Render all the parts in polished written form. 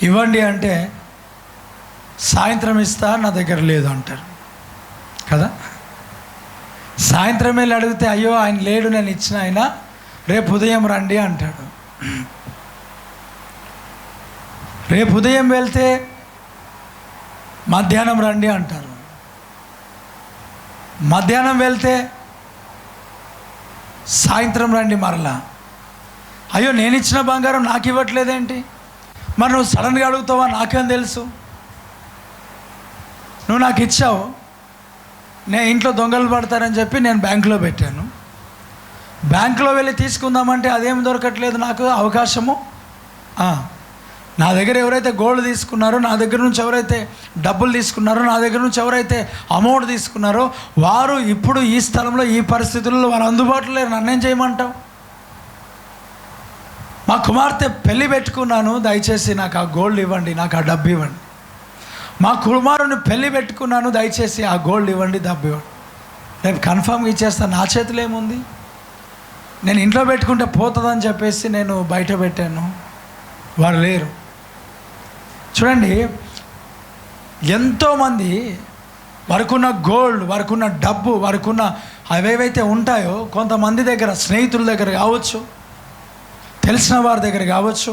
ఇవ్వండి అంటే సాయంత్రం ఇస్తా, నా దగ్గర లేదు అంటారు కదా. సాయంత్రం వెళ్ళి అడిగితే అయ్యో ఆయన లేడు, నేను ఇచ్చిన ఆయన రేపు ఉదయం రండి అంటాడు. రేపు ఉదయం వెళ్తే మధ్యాహ్నం రండి అంటారు. మధ్యాహ్నం వెళ్తే సాయంత్రం రండి మరలా. అయ్యో నేను ఇచ్చిన బంగారం నాకు ఇవ్వట్లేదేంటి, మరి నువ్వు సడన్గా అడుగుతావా, నాకేం తెలుసు, నువ్వు నాకు ఇచ్చావు, నేను ఇంట్లో దొంగలు పడతారని చెప్పి నేను బ్యాంకులో పెట్టాను. బ్యాంకులో వెళ్ళి తీసుకుందామంటే అదేం దొరకట్లేదు నాకు అవకాశము. నా దగ్గర ఎవరైతే గోల్డ్ తీసుకున్నారో, నా దగ్గర నుంచి ఎవరైతే డబ్బులు తీసుకున్నారో, నా దగ్గర నుంచి ఎవరైతే అమౌంట్ తీసుకున్నారో వారు ఇప్పుడు ఈ స్థలంలో ఈ పరిస్థితుల్లో వారు అందుబాటులో లేరు, నన్నేం చేయమంటావు. మా కుమార్తె పెళ్ళి పెట్టుకున్నాను, దయచేసి నాకు ఆ గోల్డ్ ఇవ్వండి, నాకు ఆ డబ్బు ఇవ్వండి. మా కుమారుని పెళ్ళి పెట్టుకున్నాను, దయచేసి ఆ గోల్డ్ ఇవ్వండి, డబ్బు ఇవ్వండి. రేపు కన్ఫామ్గా ఇచ్చేస్తాను, నా చేతిలో ఏముంది. నేను ఇంట్లో పెట్టుకుంటే పోతుందని చెప్పేసి నేను బయట పెట్టాను, వారు లేరు. చూడండి, ఎంతోమంది వారికున్న గోల్డ్, వారికున్న డబ్బు, వారికున్న అవేవైతే ఉంటాయో కొంతమంది దగ్గర, స్నేహితుల దగ్గర కావచ్చు, తెలిసిన వారి దగ్గర కావచ్చు,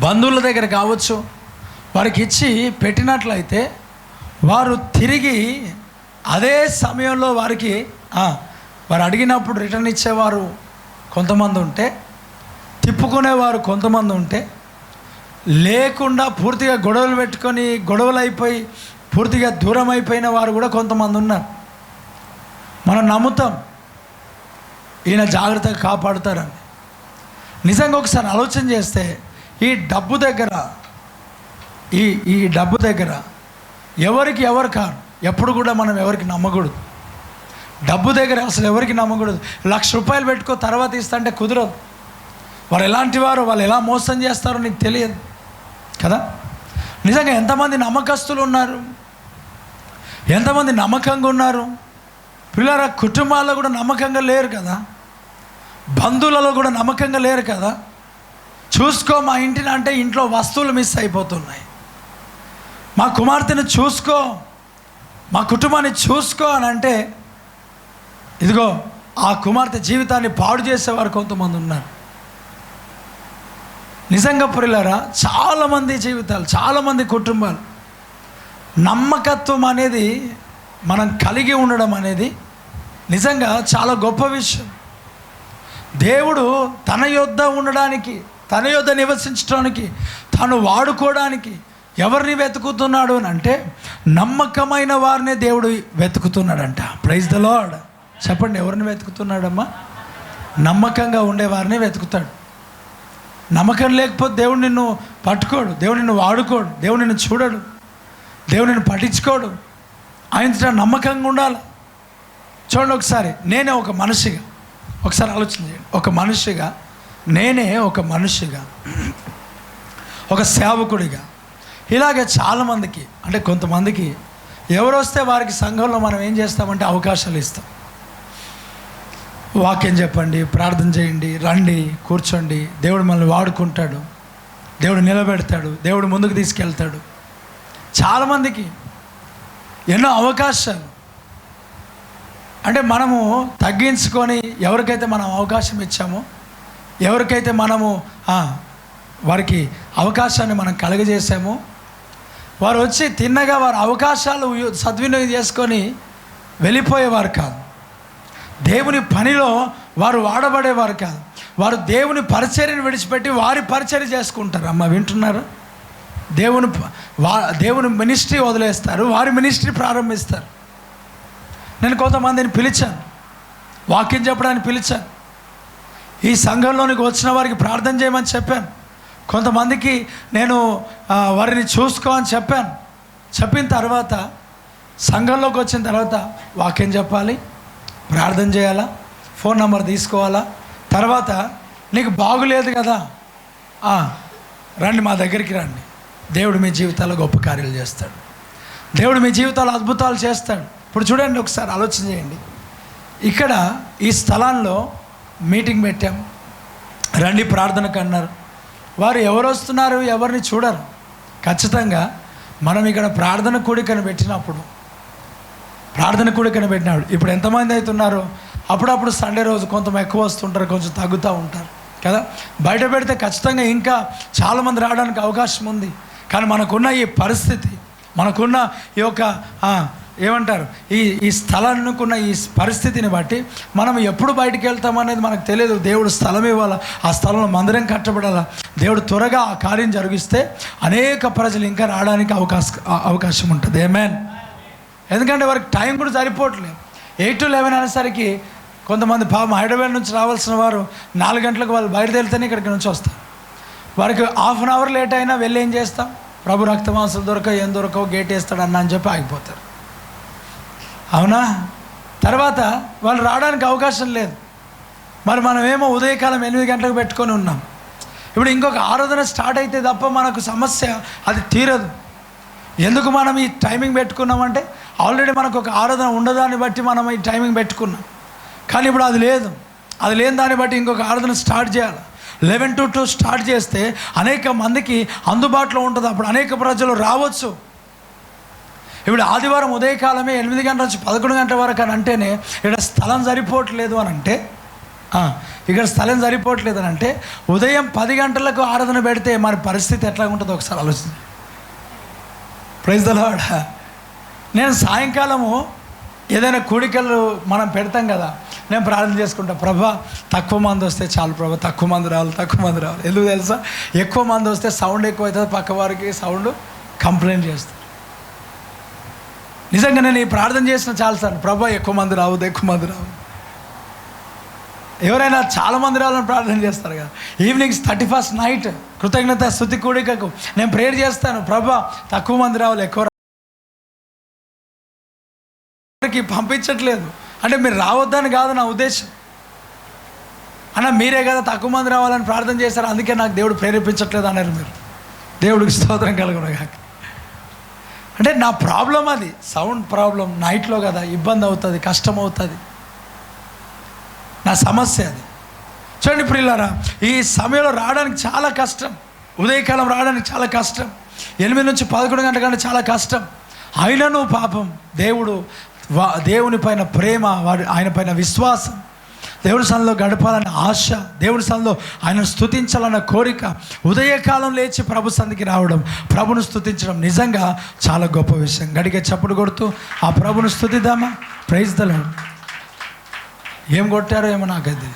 బంధువుల దగ్గర కావచ్చు, వారికి ఇచ్చి పెట్టినట్లయితే వారు తిరిగి అదే సమయంలో వారికి వారు అడిగినప్పుడు రిటర్న్ ఇచ్చేవారు కొంతమంది ఉంటే, తిప్పుకునేవారు కొంతమంది ఉంటే, లేకుండా పూర్తిగా గొడవలు పెట్టుకొని గొడవలు అయిపోయి పూర్తిగా దూరం అయిపోయిన వారు కూడా కొంతమంది ఉన్నారు. మనం నమ్ముతాం ఈయన జాగ్రత్తగా కాపాడుతారని. నిజంగా ఒకసారి ఆలోచన చేస్తే ఈ డబ్బు దగ్గర ఈ డబ్బు దగ్గర ఎవరికి ఎవరు కాదు, ఎప్పుడు కూడా మనం ఎవరికి నమ్మకూడదు. డబ్బు దగ్గర అసలు ఎవరికి నమ్మకూడదు. 1,00,000 రూపాయలు పెట్టుకో తర్వాత ఇస్తా అంటే కుదరదు. వారు ఎలాంటి వారు, వాళ్ళు ఎలా మోసం చేస్తారో నీకు తెలియదు కదా. నిజంగా ఎంతమంది నమ్మకస్తులు ఉన్నారు, ఎంతమంది నమ్మకంగా ఉన్నారు. పిల్లల కుటుంబాల్లో కూడా నమ్మకంగా లేరు కదా, బంధువులలో కూడా నమ్మకంగా లేరు కదా. చూసుకో మా ఇంటిని అంటే ఇంట్లో వస్తువులు మిస్ అయిపోతున్నాయి. మా కుమార్తెను చూసుకో, మా కుటుంబాన్ని చూసుకో అని అంటే ఇదిగో ఆ కుమార్తె జీవితాన్ని పాడు చేసేవారు కొంతమంది ఉన్నారు. నిజంగా ప్రియులారా, చాలామంది జీవితాలు, చాలామంది కుటుంబాలు నమ్మకత్వం అనేది మనం కలిగి ఉండడం అనేది నిజంగా చాలా గొప్ప విషయం. దేవుడు తన యొద్ద ఉండడానికి, తన యొద్ద నివసించడానికి, తను వాడుకోవడానికి ఎవరిని వెతుకుతున్నాడు అని అంటే నమ్మకమైన వారినే దేవుడు వెతుకుతున్నాడంట. Praise the lord. చెప్పండి, ఎవరిని వెతుకుతున్నాడమ్మా? నమ్మకంగా ఉండేవారిని వెతుకుతాడు. నమ్మకం లేకపోతే దేవుడు నిన్ను పట్టుకోడు, దేవుడు నిన్ను వాడుకోడు, దేవుడు నిన్ను చూడడు, దేవుడు నిన్ను పట్టించుకోడు. ఆయన నమ్మకంగా ఉండాలి. చూడండి, ఒకసారి నేనే ఒక మనిషిగా, ఒకసారి ఆలోచన చేయండి. ఒక మనిషిగా, నేనే ఒక మనిషిగా, ఒక సేవకుడిగా, ఇలాగే చాలామందికి, అంటే కొంతమందికి ఎవరు వస్తే వారికి సంఘంలో మనం ఏం చేస్తామంటే అవకాశాలు ఇస్తాం. వాక్యం చెప్పండి, ప్రార్థన చేయండి, రండి, కూర్చోండి, దేవుడు మనల్ని వాడుకుంటాడు, దేవుడు నిలబెడతాడు, దేవుడు ముందుకు తీసుకెళ్తాడు. చాలామందికి ఎన్నో అవకాశాలు. అంటే మనము తగ్గించుకొని ఎవరికైతే మనం అవకాశం ఇచ్చామో, ఎవరికైతే మనము వారికి అవకాశాన్ని మనం కలుగజేసామో, వారు వచ్చి తిన్నగా వారి అవకాశాలు సద్వినియోగం చేసుకొని వెళ్ళిపోయేవారు కాదు. దేవుని పనిలో వారు వాడబడేవారు కాదు. వారు దేవుని పరిచర్యను విడిచిపెట్టి వారి పరిచర్య చేసుకుంటారు. అమ్మ, వింటున్నారు? దేవుని మినిస్ట్రీ వదిలేస్తారు, వారి మినిస్ట్రీ ప్రారంభిస్తారు. నేను కొంతమందిని పిలిచాను, వాక్యం చెప్పడానికి పిలిచాను. ఈ సంఘంలోనికి వచ్చిన వారికి ప్రార్థన చేయమని చెప్పాను. కొంతమందికి నేను వారిని చూసుకో అని చెప్పాను. చెప్పిన తర్వాత సంఘంలోకి వచ్చిన తర్వాత వాక్యం చెప్పాలి, ప్రార్థన చేయాలా, ఫోన్ నెంబర్ తీసుకోవాలా. తర్వాత నీకు బాగులేదు కదా, రండి మా దగ్గరికి రండి, దేవుడు మీ జీవితాల్లో గొప్ప కార్యాలు చేస్తాడు, దేవుడు మీ జీవితాల్లో అద్భుతాలు చేస్తాడు. ఇప్పుడు చూడండి, ఒకసారి ఆలోచన చేయండి. ఇక్కడ ఈ స్థలాల్లో మీటింగ్ పెట్టాం, రండి ప్రార్థనకు అన్నారు. వారు ఎవరు వస్తున్నారు, ఎవరిని చూడరు. ఖచ్చితంగా మనం ఇక్కడ ప్రార్థన కూడికను పెట్టినప్పుడు ఇప్పుడు ఎంతమంది అవుతున్నారు? అప్పుడప్పుడు సండే రోజు కొంత ఎక్కువ వస్తుంటారు, కొంచెం తగ్గుతూ ఉంటారు కదా. బయట పెడితే ఖచ్చితంగా ఇంకా చాలామంది రావడానికి అవకాశం ఉంది. కానీ మనకున్న ఈ పరిస్థితి, మనకున్న ఈ యొక్క ఏమంటారు ఈ స్థలాన్నుకున్న ఈ పరిస్థితిని బట్టి మనం ఎప్పుడు బయటికి వెళ్తామనేది మనకు తెలియదు. దేవుడు స్థలం ఇవ్వాలా, ఆ స్థలంలో మందిరం కట్టబడాలా. దేవుడు త్వరగా ఆ కార్యం జరిగిస్తే అనేక ప్రజలు ఇంకా రావడానికి అవకాశం ఉంటుంది. ఆమేన్. ఎందుకంటే వారికి టైం కూడా సరిపోవట్లేదు. 8 to 11 అనేసరికి కొంతమంది పాపం హైదరాబాద్ నుంచి రావాల్సిన వారు 4 గంటలకు వాళ్ళు బయలుదేరితేనే ఇక్కడికి నుంచి వస్తారు. వారికి ½ an hour లేట్ అయినా వెళ్ళి ఏం చేస్తాం? ప్రభు రక్తమాంసం దొరకవు, ఏం దొరకవు, గేట్ వేస్తాడు అని చెప్పి ఆగిపోతారు. అవునా? తర్వాత వాళ్ళు రావడానికి అవకాశం లేదు. మరి మనమేమో ఉదయకాలం 8 గంటలకు పెట్టుకొని ఉన్నాం. ఇప్పుడు ఇంకొక ఆరాధన స్టార్ట్ అయితే తప్ప మనకు సమస్య అది తీరదు. ఎందుకు మనం ఈ టైమింగ్ పెట్టుకున్నామంటే ఆల్రెడీ మనకు ఒక ఆరాధన ఉండదాన్ని బట్టి మనం ఈ టైమింగ్ పెట్టుకున్నాం. కానీ ఇప్పుడు అది లేదు. అది లేని దాన్ని బట్టి ఇంకొక ఆరాధన స్టార్ట్ చేయాలి. 11 to 2 స్టార్ట్ చేస్తే అనేక మందికి అందుబాటులో ఉంటుంది. అప్పుడు అనేక ప్రజలు రావచ్చు. ఇప్పుడు ఆదివారం ఉదయకాలమే 8 గంటల నుంచి 11 గంటల వరకు అని అంటేనే ఇక్కడ స్థలం సరిపోవట్లేదు అని అంటే ఉదయం 10 గంటలకు ఆరాధన పెడితే మరి పరిస్థితి ఎట్లా ఉంటుందో ఒకసారి ఆలోచించండి. Praise the Lord. నేను సాయంకాలము ఏదైనా కూడికలు మనం పెడతాం కదా, నేను ప్రార్థన చేసుకుంటా, ప్రభా తక్కువ మంది వస్తే చాలు ప్రభా, తక్కువ మంది రావాలి. ఎందుకు తెలుసా? ఎక్కువ మంది వస్తే సౌండ్ ఎక్కువ అవుతుంది, పక్క వారికి సౌండ్ కంప్లైంట్ చేస్తారు. నిజంగా నేను ఈ ప్రార్థన చేసిన చాలాసార్లు, ప్రభా ఎక్కువ మంది రావద్దు. ఎవరైనా చాలామంది రావాలని ప్రార్థన చేస్తారు కదా. ఈవినింగ్స్ 31st నైట్ కృతజ్ఞత స్తుతి కూడికకు నేను ప్రేయర్ చేస్తాను, ప్రభా తక్కువ మంది రావాలి, ఎక్కువ పంపించట్లేదు అంటే మీరు రావద్దని కాదు నా ఉద్దేశం. అన్న మీరే కదా తక్కువ మంది రావాలని ప్రార్థన చేశారు, అందుకే నాకు దేవుడు ప్రేరేపించట్లేదు అన్నారు మీరు. దేవుడికి స్తోత్రం కలుగును గాక. అంటే నా ప్రాబ్లం అది, సౌండ్ ప్రాబ్లం. నైట్లో కదా ఇబ్బంది అవుతుంది, కష్టం అవుతుంది, నా సమస్య అది. చూడండి ప్రియులారా, ఈ సమయంలో రావడానికి చాలా కష్టం. ఉదయకాలం రావడానికి చాలా కష్టం. 8 నుంచి 11 గంటల కంటే చాలా కష్టం. అయినను పాపం దేవుని పైన ప్రేమ, ఆయన పైన విశ్వాసం, దేవుడి సన్నిధిలో గడపాలన్న ఆశ, దేవుడి సన్నిధిలో ఆయనను స్తుతించాలన్న కోరిక, ఉదయకాలం లేచి ప్రభు సన్నిధికి రావడం, ప్రభును స్తుతించడం నిజంగా చాలా గొప్ప విషయం. గడిగే చప్పుడు కొడుతూ ఆ ప్రభును స్తుతిద్దామా? Praise the lord. ఏం కొట్టారో ఏమో నాకైతే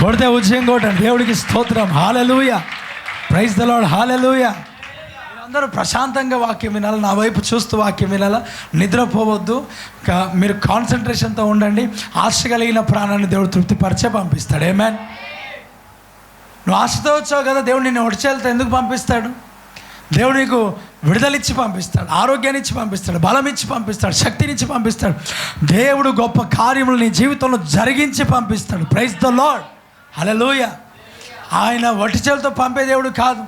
కొడితే ఉజ్జయం కొట్టండి. దేవుడికి స్తోత్రం. హల్లెలూయా. Praise the lord. హల్లెలూయా. అందరూ ప్రశాంతంగా వాక్యం వినాలి, నా వైపు చూస్తూ వాక్యం వినాలా. నిద్రపోవద్దు, మీరు కాన్సన్ట్రేషన్తో ఉండండి. ఆశ కలిగిన ప్రాణాన్ని దేవుడు తృప్తిపరిచే పంపిస్తాడు. ఆమేన్. నువ్వు ఆశతో వచ్చావు కదా, దేవుడు నిన్ను ఒడిచేలతో ఎందుకు పంపిస్తాడు? దేవుడు నీకు విడుదలిచ్చి పంపిస్తాడు, ఆరోగ్యాన్ని ఇచ్చి పంపిస్తాడు, బలం ఇచ్చి పంపిస్తాడు, శక్తినిచ్చి పంపిస్తాడు. దేవుడు గొప్ప కార్యములు నీ జీవితంలో జరిగించి పంపిస్తాడు. Praise the lord. హల్లెలూయా. ఆయన వటిచేలతో పంపే దేవుడు కాదు.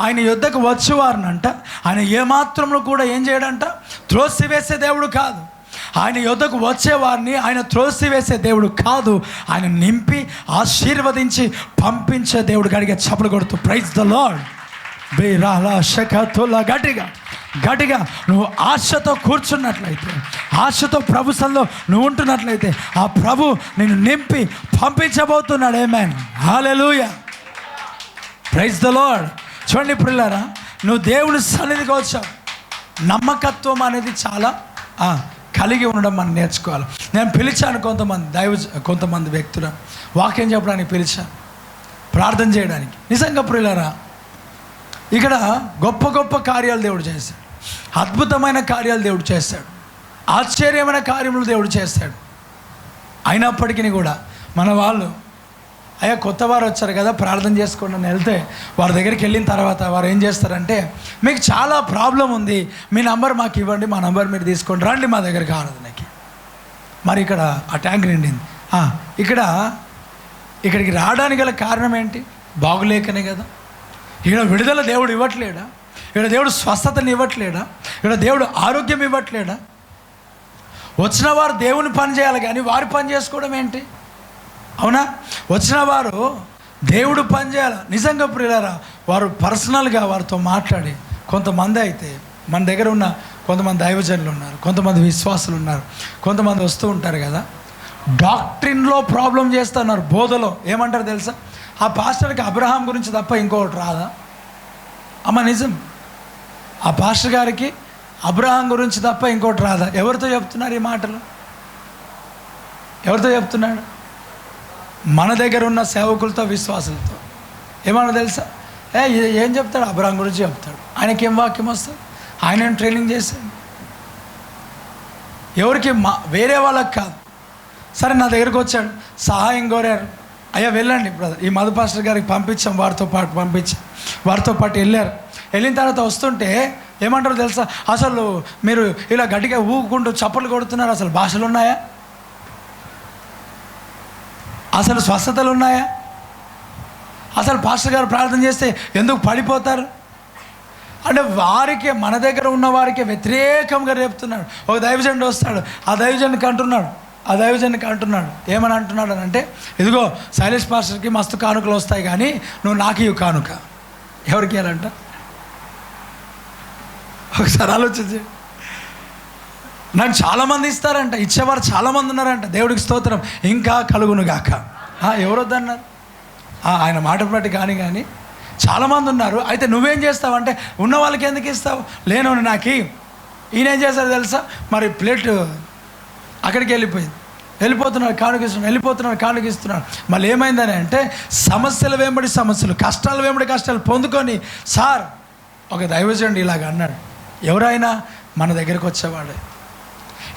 ఆయన యుద్ధకు వచ్చేవారినంట ఆయన ఏమాత్రంలో కూడా ఏం చేయడంట, త్రోసివేసే దేవుడు కాదు. ఆయన యుద్ధకు వచ్చేవారిని ఆయన త్రోసివేసే దేవుడు కాదు, ఆయన నింపి ఆశీర్వదించి పంపించే దేవుడు. గడిగా చప్పలు కొడుతూ ప్రైజ్ ద లార్డ్. గట్టిగా నువ్వు ఆశతో కూర్చున్నట్లయితే, ఆశతో ప్రభు సన్నిధిలో నువ్వు ఉంటున్నట్లయితే ఆ ప్రభు నిన్ను నింపి పంపించబోతున్నాడు. ఆమేన్. హల్లెలూయా. Praise the lord. చూడండి ప్రియులారా, నువ్వు దేవుని సన్నిధికి వచ్చావు, నమ్మకత్వం అనేది చాలా కలిగి ఉండడం మనం నేర్చుకోవాలి. నేను పిలిచాను కొంతమంది వ్యక్తులను వాక్యం చెప్పడానికి పిలిచాను, ప్రార్థన చేయడానికి. నిజంగా ప్రియులారా, ఇక్కడ గొప్ప గొప్ప కార్యాలు దేవుడు చేశాడు, అద్భుతమైన కార్యాలు దేవుడు చేశాడు, ఆశ్చర్యమైన కార్యములు దేవుడు చేశాడు. అయినప్పటికీ కూడా మన వాళ్ళు అయ్యా కొత్త వారు వచ్చారు కదా ప్రార్థన చేసుకోండి అని వెళ్తే వారి దగ్గరికి వెళ్ళిన తర్వాత వారు ఏం చేస్తారంటే, మీకు చాలా ప్రాబ్లం ఉంది, మీ నంబర్ మాకు ఇవ్వండి, మా నంబర్ మీరు తీసుకోండి, రండి మా దగ్గరికి ఆరాధనకి. మరి ఇక్కడ ఆ ట్యాంక్ నిండింది. ఇక్కడికి రావడానికి గల కారణం ఏంటి? బాగులేకనే కదా. ఇక్కడ విడుదల దేవుడు ఇవ్వట్లేడా? ఇక్కడ దేవుడు స్వస్థతని ఇవ్వట్లేడా? ఇక్కడ దేవుడు ఆరోగ్యం ఇవ్వట్లేడా? వచ్చిన వారు దేవుని పని చేయాలి కానీ వారి పని చేసుకోవడం ఏంటి? అవునా? వచ్చిన వారు దేవుడు పని చేయాలి. నిజంగా ప్రియులారా, వారు పర్సనల్గా వారితో మాట్లాడి, కొంతమంది అయితే మన దగ్గర ఉన్న కొంతమంది దైవజనులు ఉన్నారు, కొంతమంది విశ్వాసులు ఉన్నారు, కొంతమంది వస్తూ ఉంటారు కదా, డాక్ట్రిన్లో ప్రాబ్లం చేస్తున్నారు, బోధలో. ఏమంటారు తెలుసా? ఆ పాస్టర్కి అబ్రహాం గురించి తప్ప ఇంకొకటి రాదా? అమ్మ నిజం, ఆ పాస్టర్ గారికి అబ్రహాం గురించి తప్ప ఇంకోటి రాదా? ఎవరితో చెప్తున్నారు ఈ మాటలు? ఎవరితో చెప్తున్నాడు? మన దగ్గర ఉన్న సేవకులతో, విశ్వాసులతో. ఏమన్నా తెలుసా? ఏం చెప్తాడు? అబ్రహాం గురించి చెప్తాడు. ఆయనకి ఏం వాక్యం వస్తుంది? ఆయన ట్రైనింగ్ చేశాడు. ఎవరికి? వేరే వాళ్ళకి కాదు. సరే, నా దగ్గరికి వచ్చాడు, సహాయం కోరారు. అయ్యా వెళ్ళండి బ్రదర్, ఈ మధు పాస్టర్ గారికి పంపించాం, వారితో పాటు వెళ్ళారు. వెళ్ళిన తర్వాత వస్తుంటే ఏమంటారు తెలుసా? అసలు మీరు ఇలా గట్టిగా ఊగుకుంటూ చప్పట్లు కొడుతున్నారు, అసలు భాషలు ఉన్నాయా? అసలు స్వస్థతలు ఉన్నాయా? అసలు పాస్టర్ గారు ప్రార్థన చేస్తే ఎందుకు పడిపోతారు? అంటే వారికి, మన దగ్గర ఉన్న వారికి వ్యతిరేకంగా రేపుతున్నాడు. ఒక దైవజనుడు వస్తాడు, ఆ దైవజనుడికి అంటున్నాడు ఏమని అంటున్నాడు అని అంటే, ఇదిగో శైలేష్ పాస్టర్కి మస్తు కానుకలు వస్తాయి, కానీ నువ్వు నాకు ఇవి కానుక. ఎవరికి ఇవ్వాలంట? ఒకసారి ఆలోచించి. నాకు చాలామంది ఇస్తారంట, ఇచ్చేవారు చాలామంది ఉన్నారంట. దేవుడికి స్తోత్రం, ఇంకా కలుగును గాక. ఎవరొద్దన్నారు? ఆయన మాట బట్టి కానీ చాలామంది ఉన్నారు. అయితే నువ్వేం చేస్తావు అంటే, ఉన్న వాళ్ళకి ఎందుకు ఇస్తావు? లేను నాకు. ఈయన ఏం చేస్తాడు తెలుసా? మరి ప్లేట్ అక్కడికి వెళ్ళిపోతున్నాడు, కానుకిస్తున్నాడు. మళ్ళీ ఏమైందని అంటే, సమస్యలు వెంబడి సమస్యలు, కష్టాలు వెంబడి కష్టాలు పొందుకొని, సార్ ఒక దైవజనుడు ఇలాగ అన్నాడు. ఎవరైనా మన దగ్గరికి వచ్చేవాడే,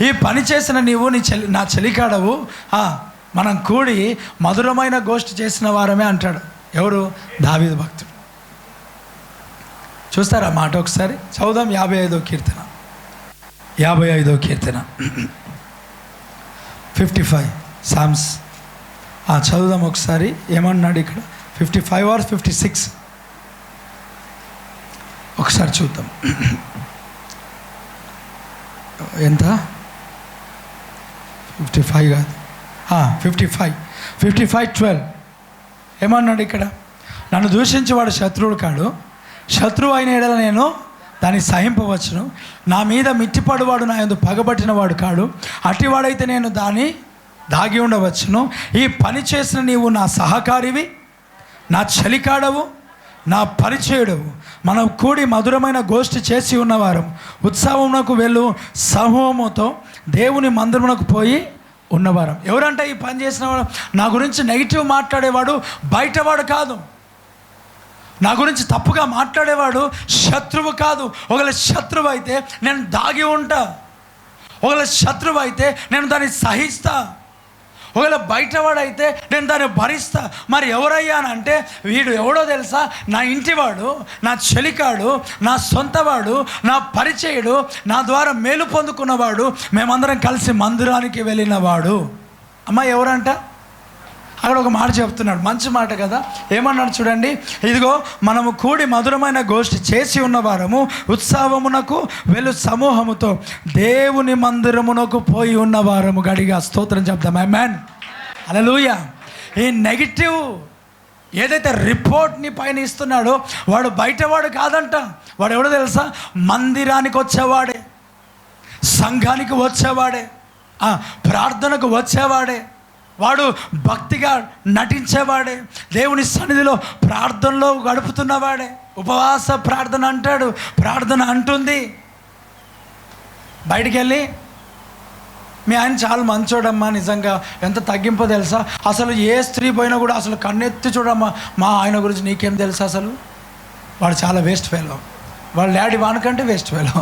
ఈ పని చేసిన నీవు నా చెలికాడవు, మనం కూడి మధురమైన గోష్ఠి చేసిన వారమే అంటాడు. ఎవరు? దావీదు భక్తుడు. చూస్తారా మాట? ఒకసారి చదువుదాం. 55వ కీర్తన 55 సామ్స్. చదువుదాం ఒకసారి. ఏమన్నాడు ఇక్కడ? 55 or 56? ఒకసారి చూద్దాం. ఎంత? 55 కాదు, 55:12. ఏమన్నాడు ఇక్కడ? నన్ను దూషించేవాడు శత్రువుడు కాడు, శత్రువు అయిన ఎడల నేను దాన్ని సహింపవచ్చును. నా మీద మిట్టిపడువాడు నా యందు పగబట్టిన వాడు కాడు, అటివాడైతే నేను దాన్ని దాగి ఉండవచ్చును. ఈ పని చేసిన నీవు నా సహకారివి, నా చలికాడవు, నా పరిచయుడవు. మనం కూడి మధురమైన గోష్ఠి చేసి ఉన్నవారం, ఉత్సవమునకు వెళ్ళు సమూహముతో దేవుని మందిరమునకు పోయి ఉన్నవారం. ఎవరంటే ఈ పని చేసిన వాడు? నా గురించి నెగిటివ్ మాట్లాడేవాడు బయటవాడు కాదు, నా గురించి తప్పుగా మాట్లాడేవాడు శత్రువు కాదు. ఒకవేళ శత్రువు అయితే నేను దాగి ఉంటా, ఒకవేళ శత్రువు అయితే నేను దాన్ని సహిస్తా, ఒకవేళ బయటవాడైతే నేను దాన్ని భరిస్తా. మరి ఎవరయ్యానంటే, వీడు ఎవడో తెలుసా? నా ఇంటివాడు, నా చెలికాడు, నా సొంతవాడు, నా పరిచయుడు, నా ద్వారా మేలు పొందుకున్నవాడు, మేమందరం కలిసి మందిరానికి వెళ్ళినవాడు. అమ్మ ఎవరంట? అక్కడ ఒక మాట చెప్తున్నాడు, మంచి మాట కదా. ఏమన్నాడు చూడండి, ఇదిగో మనము కూడి మధురమైన గోష్ఠి చేసి ఉన్నవారము, ఉత్సవమునకు వెళ్ళు సమూహముతో దేవుని మందిరమునకు పోయి ఉన్నవారము. గడిగా స్తోత్రం చెప్తాం. ఆమేన్, హల్లెలూయా. ఈ నెగిటివ్ ఏదైతే రిపోర్ట్ని పైన ఇస్తున్నాడో వాడు బయటవాడు కాదంట. వాడు ఎవడో తెలుసా? మందిరానికి వచ్చేవాడే, సంఘానికి వచ్చేవాడే, ప్రార్థనకు వచ్చేవాడే, వాడు భక్తిగా నటించేవాడే, దేవుని సన్నిధిలో ప్రార్థనలో గడుపుతున్నవాడే. ఉపవాస ప్రార్థన అంటాడు, ప్రార్థన అంటుంది. బయటికి వెళ్ళి మీ ఆయన చాలా మంచోడమ్మా, నిజంగా ఎంత తగ్గింపో తెలుసా, అసలు ఏ స్త్రీ పోయినా కూడా అసలు కన్నెత్తి చూడమ్మా, మా ఆయన గురించి నీకేం తెలుసా, అసలు వాడు చాలా వేస్ట్ ఫెలో, వాళ్ళ డాడీ వానికంటే వేస్ట్ ఫెలో.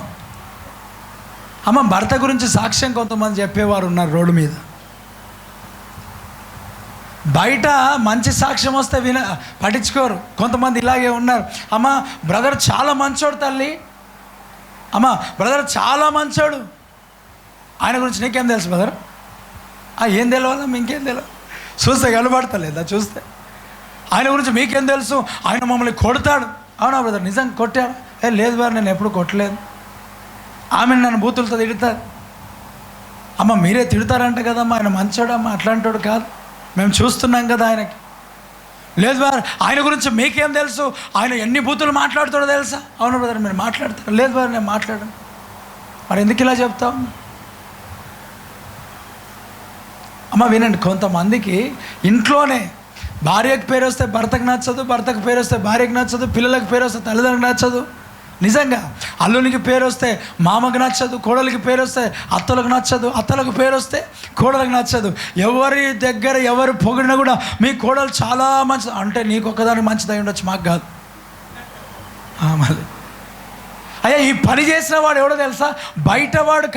అమ్మ భర్త గురించి సాక్ష్యం కొంతమంది చెప్పేవారు ఉన్నారు రోడ్డు మీద. బయట మంచి సాక్ష్యం వస్తే పట్టించుకోరు. కొంతమంది ఇలాగే ఉన్నారు. అమ్మ బ్రదర్ చాలా మంచోడు తల్లి, అమ్మ బ్రదర్ చాలా మంచోడు, ఆయన గురించి నీకేం తెలుసు బ్రదర్? ఏం తెలియాలా? మీకేం తెలియదు, చూస్తే కనబడతలేదా? చూస్తే ఆయన గురించి మీకేం తెలుసు? ఆయన మమ్మల్ని కొడతాడు. అవునా బ్రదర్, నిజంగా కొట్టాడు? లేదు బ్రదర్, నేను ఎప్పుడు కొట్టలేదు. ఆమె నన్ను బూతులతో తిడతారు. అమ్మ మీరే తిడతారంట కదమ్మా, ఆయన మంచోడమ్మా, అట్లాంటోడు కాదు. మేము చూస్తున్నాం కదా ఆయనకి. లేదు బ్రదర్, ఆయన గురించి మీకేం తెలుసు, ఆయన ఎన్ని బూతులు మాట్లాడుతాడో తెలుసా? అవును బ్రదర్, మీరు మాట్లాడతారు. లేదు బ్రదర్, నేను మాట్లాడను. మరి ఎందుకు ఇలా చెప్తావు? అమ్మ వినండి, కొంతమందికి ఇంట్లోనే భార్యకు పేరు వస్తే భర్తకు నచ్చదు, భర్తకు పేరు వస్తే భార్యకు నచ్చదు, పిల్లలకు పేరు వస్తే తల్లిదండ్రులకు నచ్చదు. నిజంగా అల్లునికి పేరు వస్తే మామకు నచ్చదు, కోడలికి పేరు వస్తే అత్తలకు నచ్చదు, అత్తలకు పేరు వస్తే కోడలకు నచ్చదు. ఎవరి దగ్గర ఎవరు పొగిడినా కూడా మీ కోడలు చాలా మంచిది అంటే నీకు ఒక్కదానికి మంచిదై ఉండొచ్చు, మాకు కాదు. మళ్ళీ అయ్యా, ఈ పని చేసిన వాడు ఎవడో తెలుసా? బయటవాడు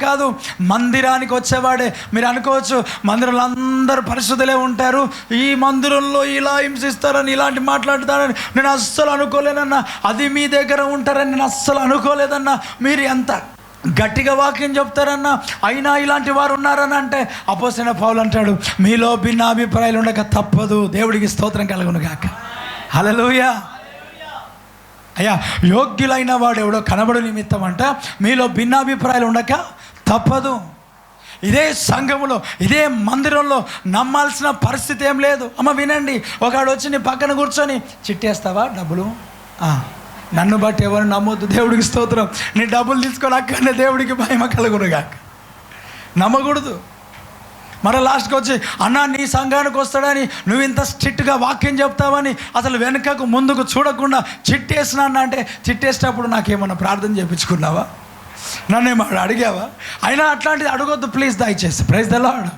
కాదు, మందిరానికి వచ్చేవాడే. మీరు అనుకోవచ్చు మందిరంలో అందరూ పరిశుద్ధులే ఉంటారు, ఈ మందిరంలో ఇలా హింసిస్తారని, ఇలాంటి మాట్లాడతారని నేను అస్సలు అనుకోలేదన్నా. అది మీ దగ్గర ఉంటారని నేను అస్సలు అనుకోలేదన్నా. మీరు ఎంత గట్టిగా వాక్యం చెప్తారన్నా, అయినా ఇలాంటి వారు ఉన్నారని అంటే అపోస్తలుడైన పౌలు అంటాడు, మీలో భిన్నాభిప్రాయాలు ఉండక తప్పదు. దేవుడికి స్తోత్రం కలుగును గాక. హల్లెలూయా. అయ్యా, యోగ్యులైన వాడు ఎవడో కనబడు నిమిత్తం అంట మీలో భిన్నాభిప్రాయాలు ఉండక తప్పదు. ఇదే సంఘములో, ఇదే మందిరంలో నమ్మాల్సిన పరిస్థితి ఏం లేదు. అమ్మ వినండి, ఒకడు వచ్చి నీ పక్కన కూర్చొని చిట్టేస్తావా డబ్బులు, నన్ను బట్టి ఎవరు నమ్మొద్దు. దేవుడికి స్తోత్రం. నీ డబ్బులు తీసుకొని అక్కడనే దేవుడికి భయం కలుగునుగా. నమ్మకూడదు. మరో లాస్ట్కి వచ్చి అన్నా నీ సంఘానికి వస్తాడని నువ్వు ఇంత స్ట్రిక్ట్గా వాక్యం చెప్తావని అసలు వెనుకకు ముందుకు చూడకుండా చిట్టేసినా అంటే, చిట్టేసేటప్పుడు నాకేమన్నా ప్రార్థన చేయించుకున్నావా? నన్నేమన్నా అడిగావా? అయినా అట్లాంటిది అడగొద్దు ప్లీజ్, దయచేసి. Praise the Lord.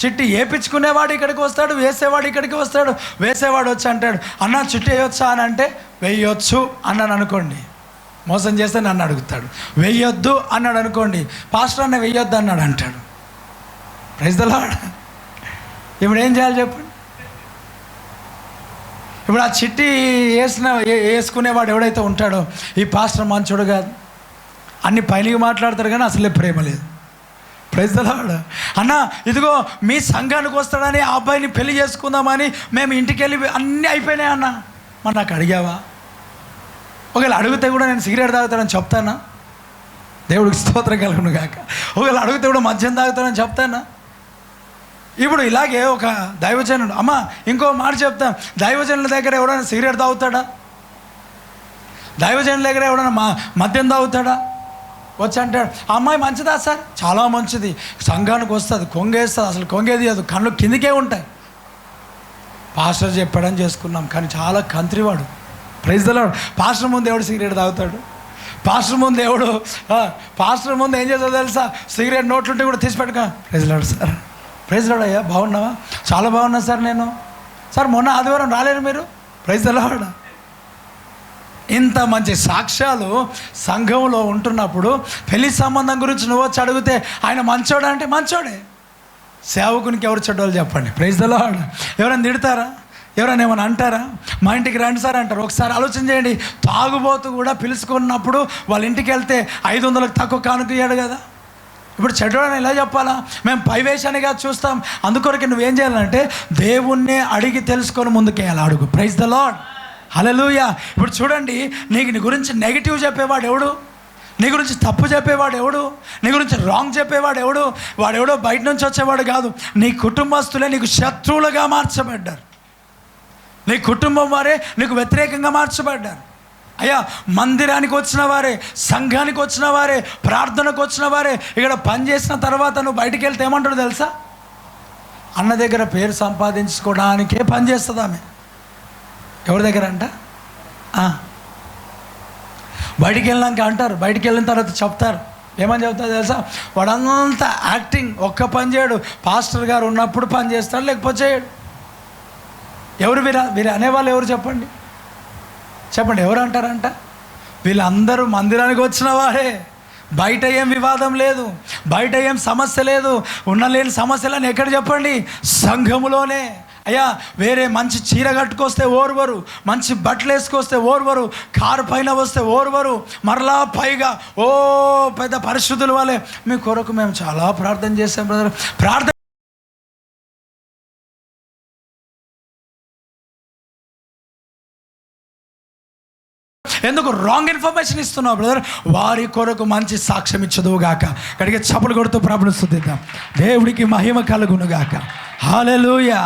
చిట్టి వేయించుకునేవాడు ఇక్కడికి వస్తాడు, వేసేవాడు ఇక్కడికి వస్తాడు. వేసేవాడు వచ్చి అంటాడు, అన్నా చిట్టి వేయొచ్చా అని అంటే వేయొచ్చు అన్నాను అనుకోండి, మోసం చేస్తే నన్ను అడుగుతాడు. వేయొద్దు అన్నాడు అనుకోండి, పాస్టర్ అన్న వేయొద్దు అన్నాడు అంటాడు. Praise the Lord. ఇప్పుడు ఏం చేయాలి చెప్పండి? ఇప్పుడు ఆ చిట్టి వేసుకునేవాడు ఎవడైతే ఉంటాడో, ఈ పాస్టర్ మంచోడు కాదు, అన్ని పైనకి మాట్లాడతారు కానీ అసలే ప్రేమ లేదు. Praise the Lord. అన్న ఇదిగో మీ సంఘానికి వస్తాడని ఆ అబ్బాయిని పెళ్లి చేసుకుందామని మేము ఇంటికి వెళ్ళి అన్నీ అయిపోయినాయి అన్న. మరి నాకు అడిగావా? ఒకవేళ అడిగితే కూడా నేను సిగరెట్ తాగుతానని చెప్తానా? దేవుడికి స్తోత్రం కలుగును గాక. ఒకవేళ అడిగితే కూడా మద్యం తాగుతానని చెప్తానా? ఇప్పుడు ఇలాగే ఒక దైవజనుడు, అమ్మ ఇంకో మాట చెప్తాను, దైవజనుల దగ్గర ఎవడైనా సిగరెట్ తాగుతాడా? దైవజనుల దగ్గర ఎవడైనా మద్యం తాగుతాడా? వచ్చి అంటాడు, అమ్మాయి మంచిదా సార్? చాలా మంచిది, సంఘానికి వస్తుంది, కొంగేస్తుంది, అసలు కొంగేది అది, కళ్ళు కిందికే ఉంటాయి. పాస్టర్ చెప్పాడని చేసుకున్నాం, కానీ చాలా కంత్రివాడు. Praise the lord. పాస్టర్ ముందు ఎవడు సిగరెట్ తాగుతాడు? పాస్టర్ ముందు ఏం చేస్తాడు తెలుసా? సిగరెట్ నోట్లుంటే కూడా తీసి పెట్టుకో, praise the Lord sir, praise the Lord అయ్యా, బాగున్నావా? చాలా బాగున్నా సార్ నేను. సార్ మొన్న ఆదివారం రాలేరు మీరు? Praise the Lord. ఇంత మంచి సాక్ష్యాలు సంఘంలో ఉంటున్నప్పుడు పెళ్లి సంబంధం గురించి నువ్వు వచ్చి అడిగితే ఆయన మంచోడా అంటే మంచోడే. సేవకునికి ఎవరు చెడ్డోళ్ళు చెప్పండి? Praise the Lord. ఎవరైనా తిడతారా? ఎవరైనా ఏమైనా అంటారా? మా ఇంటికి రండి సార్ అంటారు. ఒకసారి ఆలోచన చేయండి, తాగుబోతు కూడా పిలుచుకున్నప్పుడు వాళ్ళ ఇంటికి వెళ్తే 500లకు తక్కువ కానుక ఇయ్యాడు కదా. ఇప్పుడు చెడ్డోడని ఎలా చెప్పాలా? మేము పైవేశానిగా చూస్తాం. అందుకొరకు నువ్వేం చేయాలంటే దేవుణ్ణే అడిగి తెలుసుకొని ముందుకేయాలి, అడుగు. Praise the lord. హల్లెలూయా. ఇప్పుడు చూడండి, నీ గురించి నెగిటివ్ చెప్పేవాడు ఎవడు? నీ గురించి తప్పు చెప్పేవాడు ఎవడు? నీ గురించి రాంగ్ చెప్పేవాడు ఎవడు? వాడెవడో బయట నుంచి వచ్చేవాడు కాదు, నీ కుటుంబస్తులే నీకు శత్రువులుగా మార్చబడ్డారు. నీ కుటుంబం వారే నీకు వ్యతిరేకంగా మార్చబడ్డారు. అయ్యా, మందిరానికి వచ్చిన వారే, సంఘానికి వచ్చిన వారే, ప్రార్థనకు వచ్చిన వారే ఇక్కడ పనిచేసిన తర్వాత నువ్వు బయటికి వెళ్తే ఏమంటాడు తెలుసా? అన్న దగ్గర పేరు సంపాదించుకోవడానికే పనిచేస్తుంది ఆమె. ఎవరి దగ్గర అంట? బయటికి వెళ్ళాక అంటారు, బయటికి వెళ్ళిన తర్వాత చెప్తారు. ఏమని చెప్తారు తెలుసా? వాడంతా యాక్టింగ్, ఒక్క పని చేయడు. పాస్టర్ గారు ఉన్నప్పుడు పని చేస్తాడు, లేకపోతే చేయడు. ఎవరు వీరు అనేవాళ్ళు ఎవరు చెప్పండి? ఎవరు అంటారంట? వీళ్ళందరూ మందిరానికి వచ్చిన వారే. బయట ఏం వివాదం లేదు, బయట ఏం సమస్య లేదు. ఉన్నలేని సమస్యలని ఎక్కడ చెప్పండి? సంఘములోనే. అయ్యా, వేరే మంచి చీర కట్టుకొస్తే ఓర్వరు, మంచి బట్టలు వేసుకొస్తే ఓర్వరు, కారు పైన వస్తే ఓర్వరు, మరలా పైగా ఓ పెద్ద పరిశుద్ధుల వాళ్ళే మీ కొరకు మేము చాలా ప్రార్థన చేసాం బ్రదర్, ప్రార్థన ఎందుకు రాంగ్ ఇన్ఫర్మేషన్ ఇస్తున్నావు బ్రదర్? వారి కొరకు మంచి సాక్ష్యం ఇచ్చదువుగాక. గడిగే చప్పలు కొడుతూ ప్రభుని స్తుతిద్దాం. దేవుడికి మహిమ కలుగునుగాక. హల్లెలూయా.